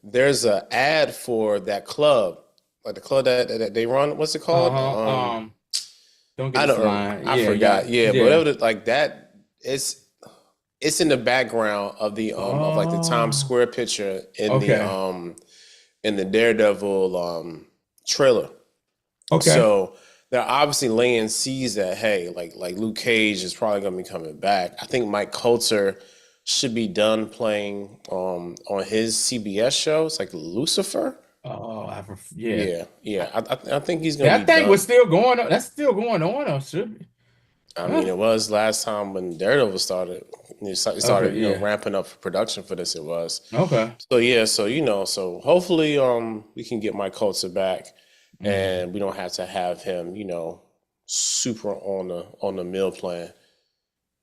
there's a ad for that club, like the club that they run. What's it called? Uh-huh. Don't get I this don't. line. I Yeah, forgot. yeah, Yeah, but yeah. whatever. Like that. It's in the background of the of like the Times Oh, Square picture okay. in the Daredevil trailer. Okay. So they're obviously laying seeds that hey, like Luke Cage is probably gonna be coming back. I think Mike Coulter should be done playing on his CBS show. It's like Lucifer. Oh, yeah. Yeah, yeah. I think he's gonna be That thing was done. still going on. That's still going on, or should be. I Huh. mean, it was last time when Daredevil started. He Okay, started, yeah. ramping up for production for this. It was Okay. so yeah. So so hopefully, we can get Mike Coulter back, Mm. and we don't have to have him, super on the meal plan,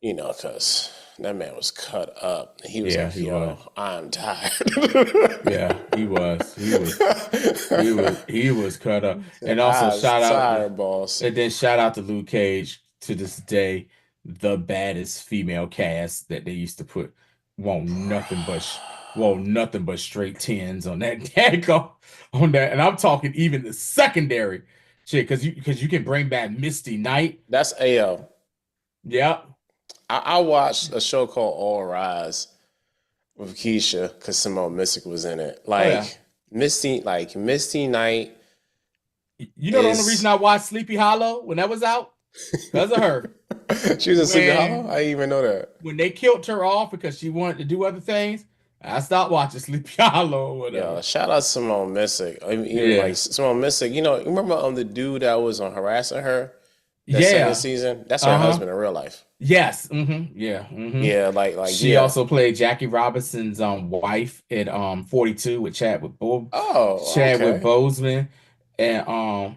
because that man was cut up. He was Yeah, like, he was. "Yo, I'm tired." Yeah, he was. He was cut up. And also I was shout out tired, boss. and then shout out to Luke Cage to this day, the baddest female cast that they used to put want nothing but straight tens on that daggone on that. And I'm talking even the secondary shit, because you can bring back Misty Knight. That's AO. Yep. I watched a show called All Rise with Keisha because Simone Missick was in it. Oh yeah. Misty Knight You know the only reason is. I watched Sleepy Hollow when that was out? Because of her. She was in Sleepy Hollow. When I didn't even know that. when they killed her off because she wanted to do other things, I stopped watching Sleepy Hollow or Yeah, whatever. shout out Simone Missick. I mean, even like Yeah. Simone Missick. You remember the dude that was on harassing her that second Yeah. season? That's her Uh-huh. husband in real life. Yes. Yeah. Yeah, She yeah. also played Jackie Robinson's wife at 42 with Oh, Chadwick okay. Boseman. And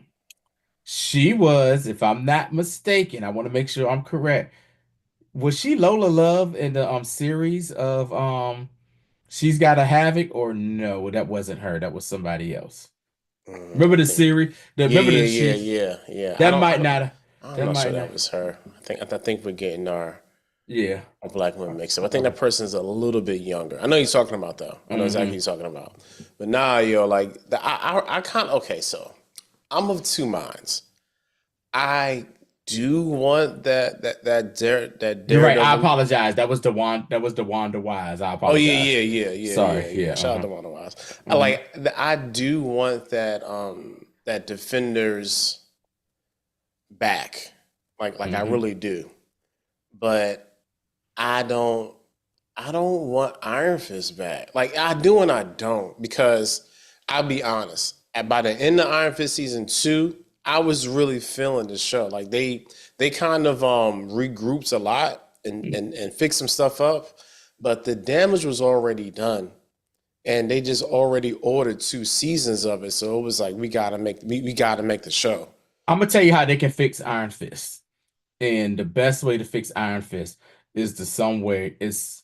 she was, if I'm not mistaken, I want to make sure I'm correct. Was she Lola Love in the series of She's Got a Havoc, or no, that wasn't her. That was somebody else. Remember I the think. series? Yeah, Remember yeah, the yeah, she yeah, yeah. that might not I'm that not sure might that not. was her. I think we're getting Yeah. our black women mixed up. I think Okay. that person's a little bit younger. I know you're talking about though. I know exactly hmm who you're talking about. But now, yo, I kind of okay. So I'm of two minds. I do want that You're right. I Daredevil. apologize. That was the Wanda Wise. I Oh apologize. Sorry. yeah. Yeah. Shout out to Wanda Wise. hmm I do want that Defenders back. I hmm really do. But I don't I don't want Iron Fist back. Like I do and I don't because I'll be honest. By the end of Iron Fist season 2, I was really feeling the show. Like they kind of regrouped a lot and fixed some stuff up, but the damage was already done. And they just already ordered 2 seasons of it. So it was like we gotta make the show. I'm gonna tell you how they can fix Iron Fist. And the best way to fix Iron Fist is to some way is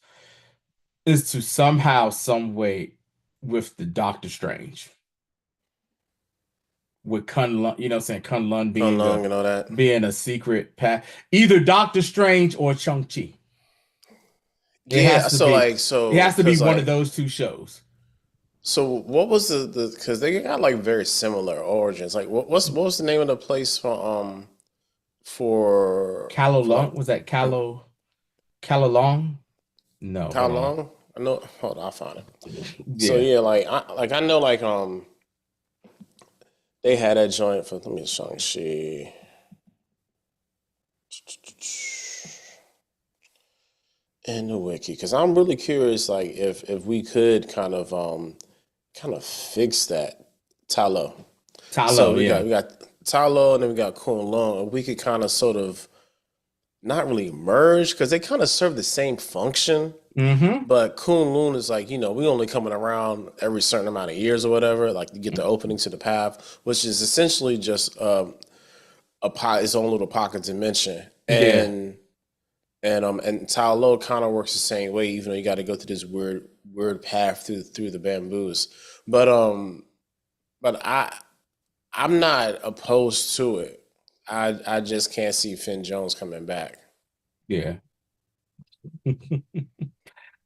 to somehow, some way with the Doctor Strange. With Kun Lun, you know what I'm saying? Kun Lun Come long and all that. being a secret path. Either Doctor Strange or Shang-Chi. It Yeah, has to so be it has to be cause one of those two shows. so what was the because they got like very similar origins. Like what was the name of the place for like Was that Callalong? No, how hold on. long? I know. Hold on, I'll find it. So Yeah. yeah, I know they had that joint for let me Shang-Chi in the wiki because I'm really curious like if we could kind of fix that Talo. So Talo, we yeah. got Talo and then we got Kun Lung and we could kind of sort of not really merge because they kind of serve the same function. Mm-hmm. But Kunlun is like, we only coming around every certain amount of years or whatever, like to get the opening to the path, which is essentially just its own little pocket dimension. Yeah. And Tao Lo kind of works the same way, even though you got to go through this weird path through the bamboos. But I'm not opposed to it. I just can't see Finn Jones coming back. Yeah.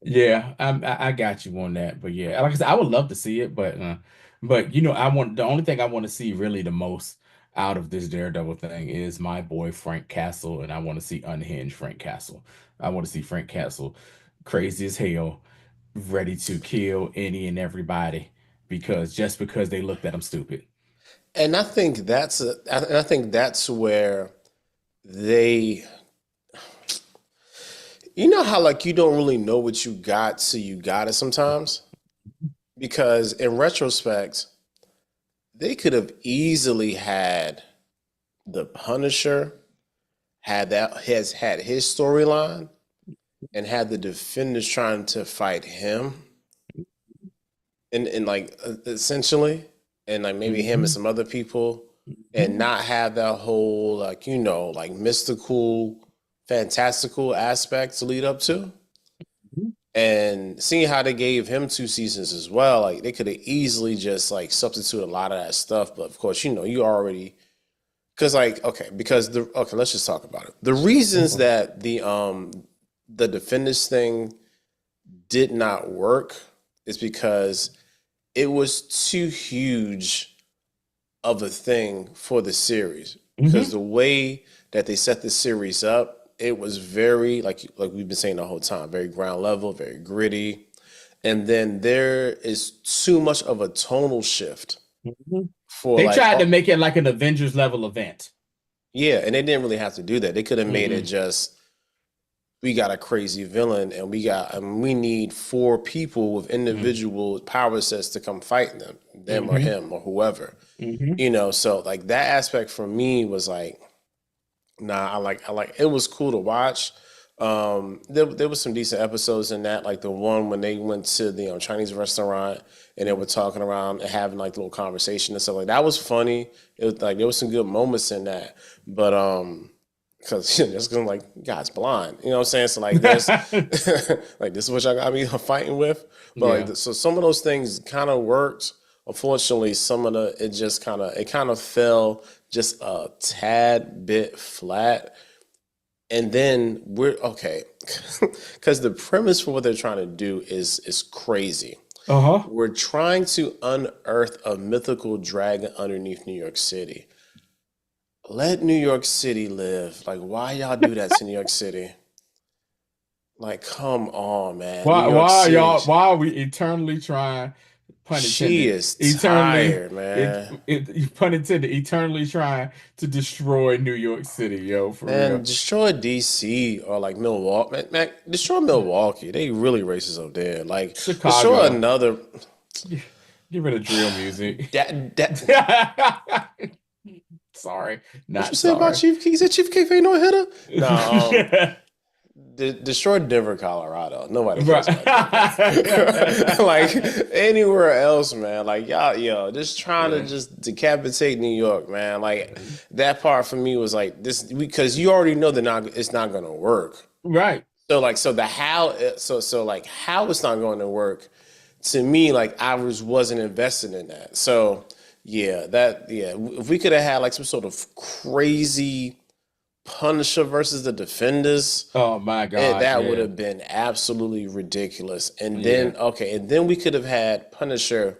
Yeah, I got you on that, but yeah, like I said, I would love to see it, but I want the only thing I want to see really the most out of this Daredevil thing is my boy Frank Castle, and I want to see unhinged Frank Castle. I want to see Frank Castle crazy as hell, ready to kill any and everybody because they looked at him stupid. And I think that's where they how like you don't really know what you got till you got it sometimes? Because in retrospect, they could have easily had the Punisher has had his storyline and had the Defenders trying to fight him and like essentially and like maybe him and Mhm. some other people and not have that whole like like mystical fantastical aspect to lead up to. And seeing how they gave him 2 seasons as well, like they could have easily just like substitute a lot of that stuff. But of course, you already because let's just talk about it. The reasons Mhm. that the Defenders thing did not work is because it was too huge of a thing for the series. Because Mhm. the way that they set the series up, it was very like we've been saying the whole time, very ground level, very gritty. And then there is too much of a tonal shift Mhm. for They like, tried to oh, make it like an Avengers level event. yeah, and they didn't really have to do that. They could have made it Mm-mm. just we got a crazy villain and we need four people with Mm-hmm. individual power sets to come fight them or Mm-hmm. him or whoever. Mm-hmm. So like that aspect for me was like, nah, I like it was cool to watch. There was some decent episodes in that, like the one when they went to the Chinese restaurant and they were talking around and having like little conversation and stuff like that was funny. It was like there was some good moments in that, but because just because like God's blind, you know what I'm saying? So like this, like this is what y'all got me fighting with, but Yeah. so some of those things kind of worked. Unfortunately, some of the it kind of fell just a tad bit flat. And then we're okay, because the premise for what they're trying to do is crazy. Uh-huh. We're trying to unearth a mythical dragon underneath New York City. Let New York City live. Like, why y'all do that to New York City? Like, come on, man. New York City. Why are we eternally trying, pun She intended, is eternally, tired, man. pun intended, eternally trying to destroy New York City, yo, for Man, real. destroy DC or like Milwaukee. Man, destroy Milwaukee. They really racist up there. Like, destroy Chicago. another. Get rid of drill music. That Sorry, what you not say about sorry. Chief Keef? You said Chief Keef ain't no hitter? No, destroy Denver, Colorado. Nobody cares about Denver. Right. Like anywhere else, man. Like y'all, yo, just trying to just decapitate New York, man. Like that part for me was like this because you already know that it's not gonna work. Right. So the how so like how it's not going to work to me like wasn't invested in that. So yeah, if we could have had like some sort of crazy Punisher versus the Defenders, Oh my God, that would yeah. have been absolutely ridiculous. And Yeah. then okay, and then we could have had Punisher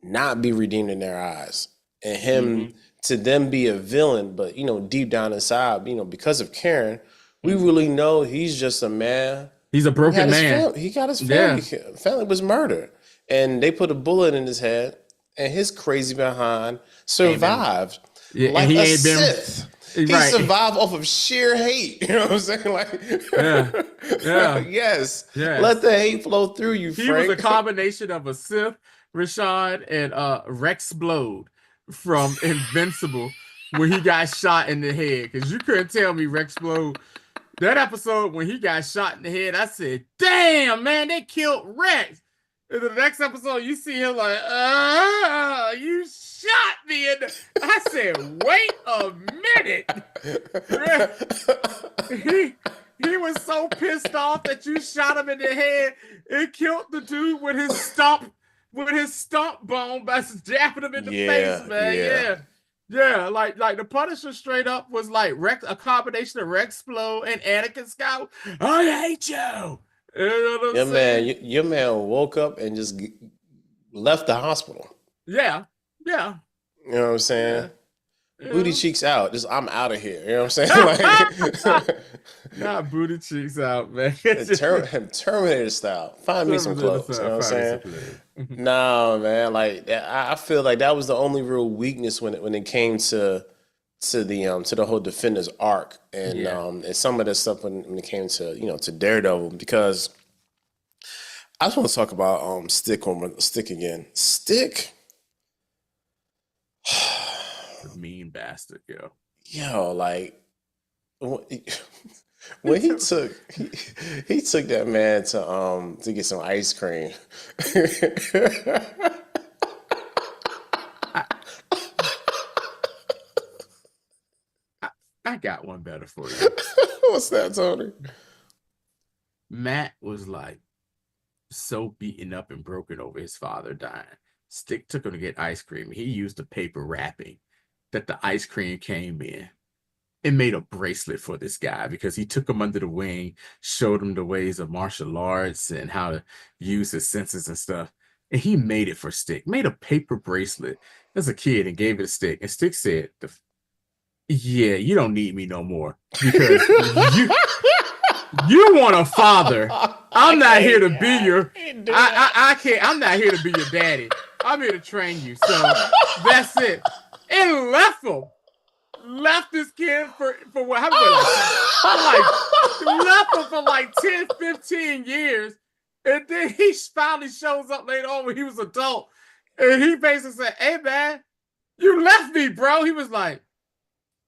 not be redeemed in their eyes and him Hmm. to them be a villain, but deep down inside, because of Karen, we Hmm. really know he's just a man He's a who had broken his man. family. He got his family Yeah. killed. Family was murdered, and they put a bullet in his head, and his crazy behind Ain't been survived yeah, and like he a ain't been Sith. He right. survived off of sheer hate. You know what I'm saying? Like, Yeah. Yeah. yes, let Yes. the hate flow through you, He was a Frank. combination of a Sith, Rashad, and Rex Blode from Invincible when he got shot in the head. Because you couldn't tell me Rex Blode. That episode when he got shot in the head, I said, damn, man, they killed Rex. In the next episode, you see him like, you shot me. I said, wait a minute. He was so pissed off that you shot him in the head. It killed the dude with his stump bone by jabbing him in the face, Yeah, man. yeah. Yeah. Yeah, like the Punisher straight up was like a combination of Rex Flo and Anakin Skywalker. I hate you. You know what I'm saying? Your man woke up and just left the hospital. Yeah, yeah, You know what I'm saying? yeah, Booty yeah. cheeks out. Just I'm out of here. You know what I'm saying? Like Not booty cheeks out, man. Terminator style. Find me some Terminator clothes. You know style, what I'm probably saying? supplanted. No, man. Like I feel like that was the only real weakness when it came to the whole Defenders arc Yeah. and some of the stuff when it came to to Daredevil because I just want to talk about Stick again. Stick, Mean bastard, yo. yo, like when when he took that man to get some ice cream. I, I, I got one better for you. What's that, Tony? Matt was like so beaten up and broken over his father dying. Stick took him to get ice cream. He used the paper wrapping that the ice cream came in and made a bracelet for this guy because he took him under the wing, showed him the ways of martial arts and how to use his senses and stuff. And he made it for Stick, made a paper bracelet as a kid and gave it to Stick. And Stick said, Yeah, you don't need me no more because you want a father. I I'm not here can't, to be I your can't do that. I can't I'm not here to be your daddy. I'm here to train you. So that's it. And left him. Left this kid for what happened for like left him for like 10, 15 years. And then he finally shows up later on when he was adult. And he basically said, "Hey man, you left me, bro." He was like,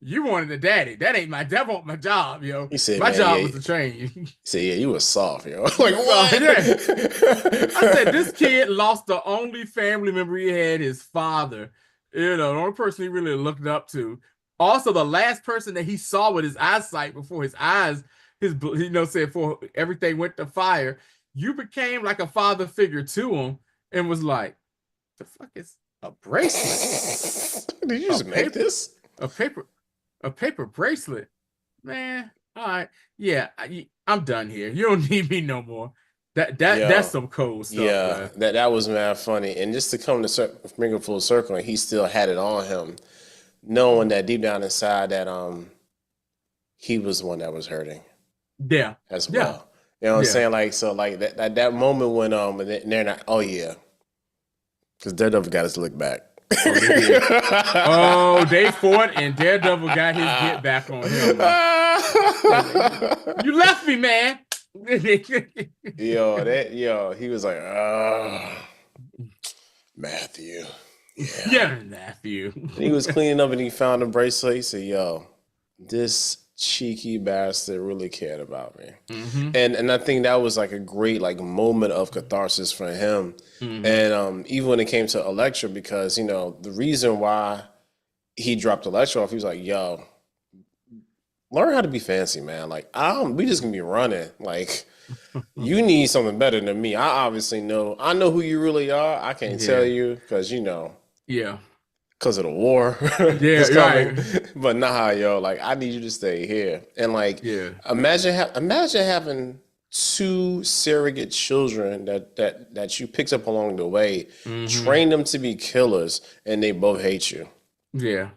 "You wanted a daddy. That wasn't my job, yo. He said, My man, job yeah. was to train you." He said, yeah, you was soft, yo. Like, So, yeah. I said, what? this kid lost the only family member he had, his father. The only person he really looked up to. Also, the last person that he saw with his eyesight before his eyes, said before everything went to fire, you became like a father figure to him and was like, the fuck is a bracelet? Did you A just make paper, this? a paper, a paper bracelet. Man, all right. Yeah, I'm done here. You don't need me no more. That's Yo, some cold stuff, yeah, man. that was mad funny. And just to come to bring it full circle, and he still had it on him, knowing that deep down inside that he was the one that was hurting Yeah, as yeah, well. You know what I'm yeah. saying? Like so, like that moment when and they're not. Oh yeah, because Daredevil got his look back. Oh, they did. Oh, they fought, and Daredevil got his get back on him. You left me, man. He was like, oh, Matthew. Yeah. Yeah, nephew. And he was cleaning up and he found a bracelet. He said, yo, this cheeky bastard really cared about me. Mm-hmm. And I think that was like a great like moment of catharsis for him. Mm-hmm. And even when it came to Elektra, because the reason why he dropped Elektra off, he was like, yo, learn how to be fancy, man. Like we just gonna be running. Like you need something better than me. I obviously know. I know who you really are. I can't tell you because Yeah. because of the war Yeah, is coming. right. But nah, yo, like I need you to stay here. And like, Yeah. imagine having two surrogate children that you picked up along the way, train them to be killers, and they both hate you. Yeah.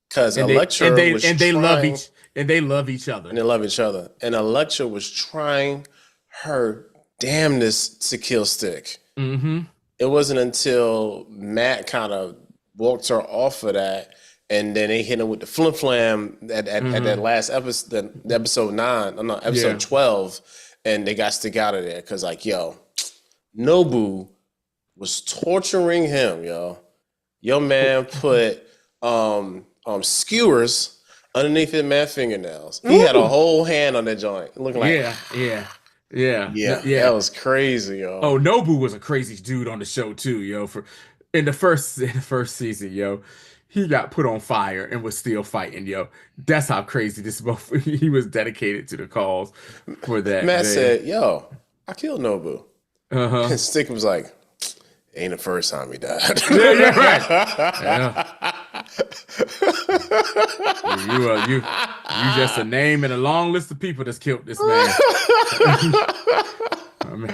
Because And Elektra was they love trying, each other. and they love each other. And Elektra was trying her damnedest to kill Stick. Mm-hmm. It wasn't until Matt kind of walked her off of that, and then they hit him with the flim flam at that last episode, episode 9, no, episode 12, and they got Stick out of there because like, yo, Nobu was torturing him, yo. Your man put skewers underneath his man's fingernails. He had a whole hand on that joint, looking like Yeah. that was crazy, yo. Oh, Nobu was a crazy dude on the show too, yo. For in the first season, yo, he got put on fire and was still fighting, yo. That's how crazy this both he was dedicated to the cause for that. Matt Man. said, "Yo, I killed Nobu," Uh-huh. and Stick was like, "Ain't the first time he died." Yeah, right. Yeah. You just a name in a long list of people that's killed this man. I mean,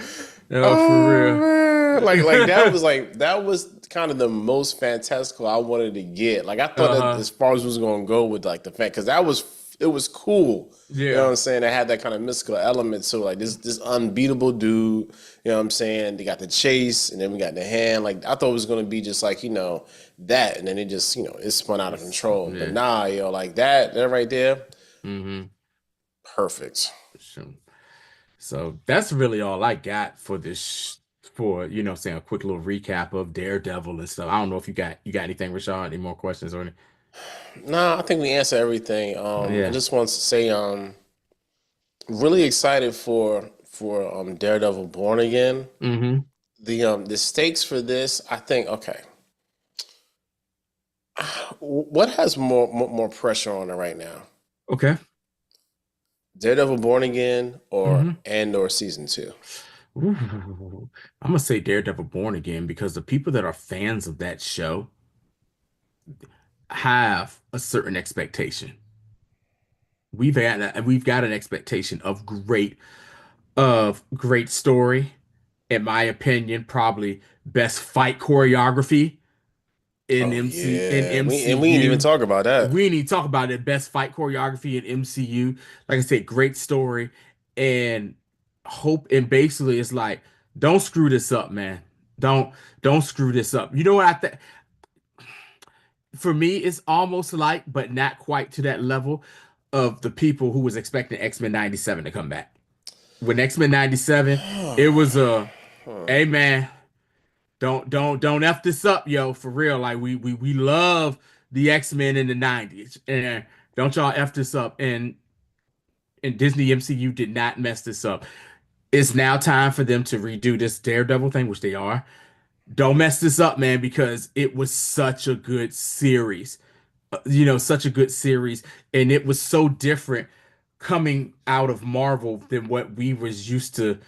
for real. Man. That was kind of the most fantastical I wanted to get. Like I thought that as far as it was gonna go with like the fact because it was cool. Yeah. You know what I'm saying? It had that kind of mystical element to it. Like this unbeatable dude, you know what I'm saying? They got the chase and then we got the hand. Like I thought it was gonna be just like, that and then it just, it spun out of control. Yeah. But nah, like that right there. Perfect. Sure. So that's really all I got for this saying a quick little recap of Daredevil and stuff. I don't know if you got anything, Rashad, any more questions or anything? Nah, I think we answered everything. I just want to say really excited for Daredevil Born Again. Mm-hmm. The stakes for this, I think, okay. What has more pressure on it right now? Okay. Daredevil Born Again or season 2? Ooh, I'm gonna say Daredevil Born Again because the people that are fans of that show have a certain expectation. We've got an expectation of great story. In my opinion, probably best fight choreography in Oh yeah, we ain't even MCU. talk about that. We need to talk about it. Best fight choreography in MCU. Like I said, great story and hope. And basically, it's like, don't screw this up, man. Don't don't screw this up. You know what I think? For me, it's almost like, but not quite to that level of the people who was expecting X-Men 97 to come back. When X-Men 97, it was a, hey man, don't F this up, yo, for real. Like we love the X-Men in the 90s. And don't y'all F this up. And Disney MCU did not mess this up. It's now time for them to redo this Daredevil thing, which they are. Don't mess this up, man, because it was such a good series. Such a good series, and it was so different coming out of Marvel than what we used to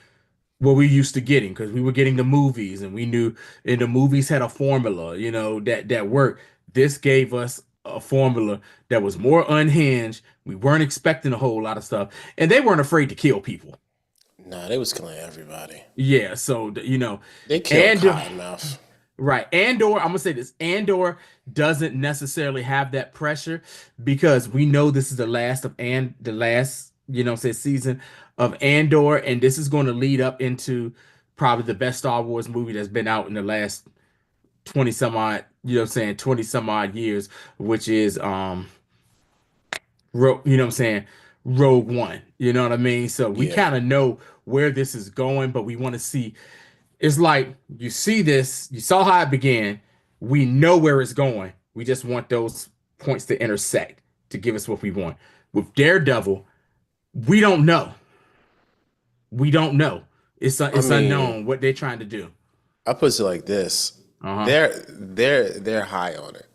getting, because we were getting the movies and we knew, and the movies had a formula, that worked. This gave us a formula that was more unhinged. We weren't expecting a whole lot of stuff, and they weren't afraid to kill people. Nah, they was killing everybody. Yeah, so They killed and Cottonmouth. right. Andor, I'm gonna say this. Andor doesn't necessarily have that pressure because we know this is the last, say season of Andor, and this is going to lead up into probably the best Star Wars movie that's been out in the last 20 some odd, 20 some odd years, which is Rogue One. You know what I mean? So we Yeah. kind of know where this is going, but we want to see, it's like you see this, you saw how it began. We know where it's going. We just want those points to intersect to give us what we want. With Daredevil, we don't know. We don't know. I It's mean, unknown what they're trying to do. I put it like this. Uh-huh. They're high on it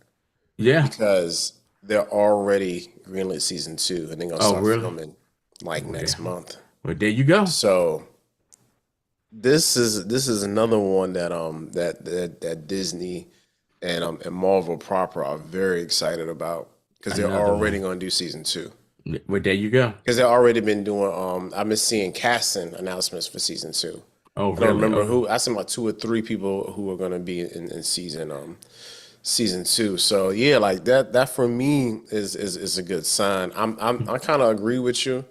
Yeah. because they're already greenlit season 2 and they're gonna Oh, start really? filming like Well, next month. well, there you go. So this is another one that Disney and Marvel proper are very excited about because they're Another already one. gonna do season 2. Well, there you go. Because they've already been doing I've been seeing casting announcements for season 2. Oh, I don't really? remember Oh, who. I seen like 2 or 3 people who are gonna be in season 2. So yeah, like that for me is a good sign. I kind of agree with you.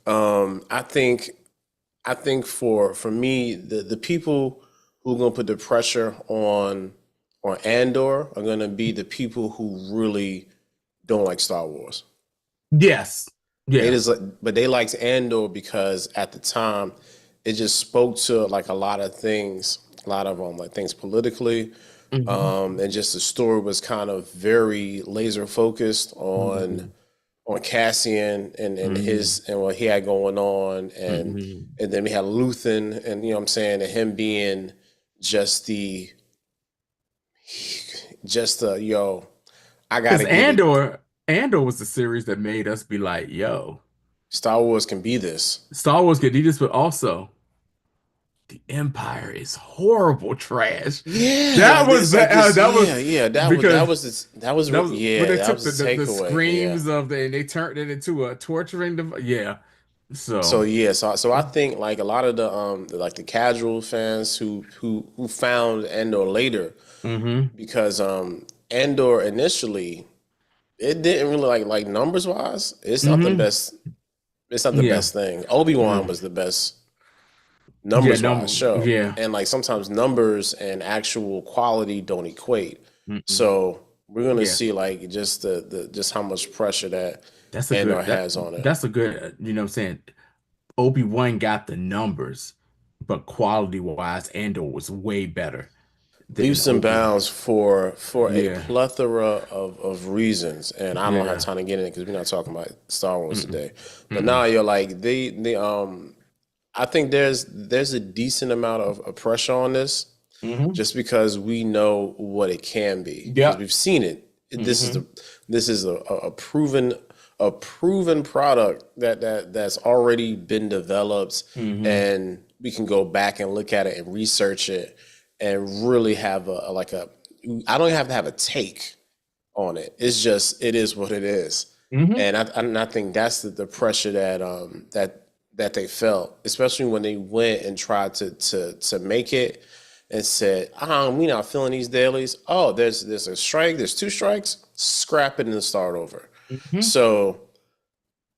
I think for me the people who are gonna put the pressure on Andor are gonna be the people who really don't like Star Wars. yes. They Yeah. just but they liked Andor because at the time it just spoke to like a lot of things, a lot of like things politically, Hmm. and just the story was kind of very laser focused Hmm. on Cassian and Hmm. his and what he had going on, Hmm. and then we had Luthen, and you know what I'm saying, and him being just the yo, I Because gotta give it. Andor was the series that made us be like, yo, Star Wars can be this. Star Wars could do this, but also the Empire is horrible trash. Yeah, That was that was yeah. because that was when yeah, they that took was the the takeaway. Yeah. screams of and they turned it into a torturing device. Yeah. So So, yeah, so I think like a lot of the casual fans who found Andor later hmm because Andor initially it didn't really like numbers wise, hmm it's not the yeah. best thing. Obi-Wan Mm. was the best Yeah, numbers wise no, show. yeah. And like sometimes numbers and actual quality don't equate. Mm-mm. So we're gonna Yeah. see like just the just how much pressure that That's a Andor good has on it. that's a good, what I'm saying. Obi-Wan got the numbers, but quality wise, Andor was way better than Leaps and Obi. bounds for a Yeah. plethora of reasons, and I don't have Yeah. time to get in it because we're not talking about Star Wars Mm-mm. today. But now Mm-mm. you're like they I think there's a decent amount of pressure on this Hmm. just because we know what it can be because Yep. we've seen it. Hmm. This is a proven product that's already been developed, Hmm. and we can go back and look at it and research it and really have a like a. I don't have to have a take on it. It's just it is what it is, Hmm. and I think that's the pressure that they felt, especially when they went and tried to make it. and said, we not filling these dailies. Oh, there's a strike, there's 2 strikes, scrap it and start over. Mm-hmm. So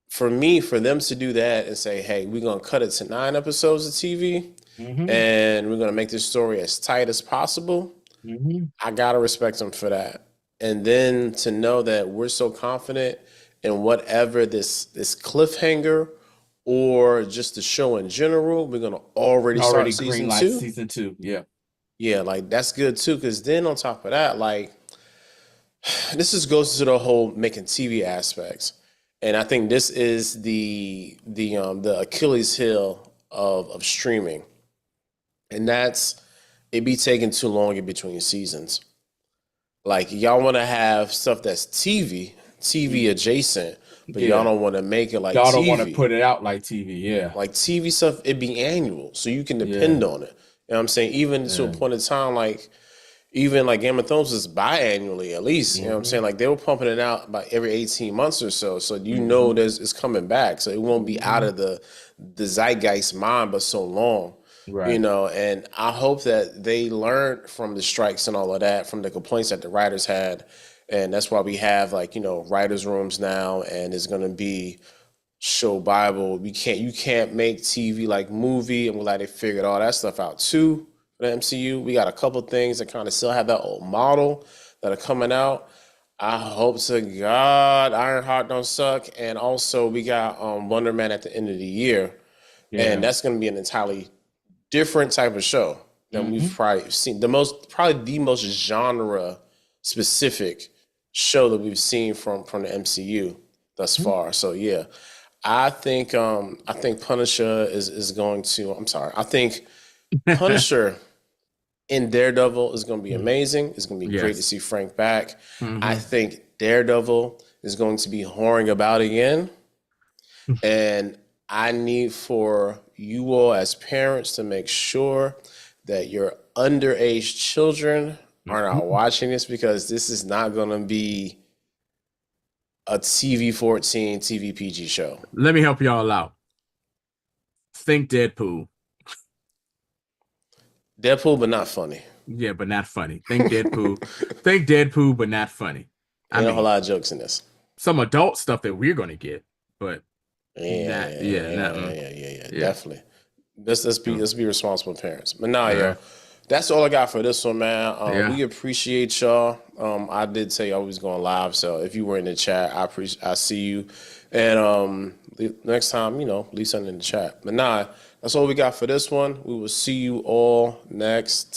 for me, for them to do that and say, hey, we're gonna cut it to 9 episodes of TV Mm-hmm. and we're gonna make this story as tight as possible, Mm-hmm. I gotta respect them for that. And then to know that we're so confident in whatever this cliffhanger or just the show in general, we're gonna already start season greenlight 2. season 2. Yeah. Yeah, like that's good too. Because then on top of that, like this just goes to the whole making TV aspects, and I think this is the Achilles heel of streaming, and that's it be taking too long in between seasons. Like y'all want to have stuff that's TV adjacent, but y'all don't want to make it like Y'all TV. don't want to put it out like TV. Yeah. Like TV stuff, it be annual, so you can depend on it. You know what I'm saying? Even to a point in time, like even like Game of Thrones is biannually at least. You know what I'm saying? Like they were pumping it out about every 18 months or so. So you know it's coming back. So it won't be out of the zeitgeist mind but so long. Right. You know, and I hope that they learned from the strikes and all of that, from the complaints that the writers had. And that's why we have like, writers' rooms now, and it's gonna be show Bible. You can't make TV like movie. I'm glad they figured all that stuff out too for the MCU. We got a couple things that kind of still have that old model that are coming out. I hope to God Ironheart don't suck. And also we got Wonder Man at the end of the year. Yeah. And that's gonna be an entirely different type of show than we've probably seen. Probably the most genre specific show that we've seen from the MCU thus far. So yeah. I think Punisher is going to. I'm sorry. I think Punisher in Daredevil is going to be amazing. It's going to be great to see Frank back. I think Daredevil is going to be whoring about again, and I need for you all as parents to make sure that your underage children are not watching this, because this is not going to be a TV 14, TV PG show. Let me help y'all out. Think Deadpool. Deadpool, but not funny. Yeah, but not funny. Think Deadpool. Think Deadpool, but not funny. I mean, a whole lot of jokes in this. Some adult stuff that we're going to get, but yeah, definitely. Let's be responsible parents. But that's all I got for this one, man. We appreciate y'all. I did say I was going live, so if you were in the chat, I see you. And next time, leave something in the chat. But that's all we got for this one. We will see you all next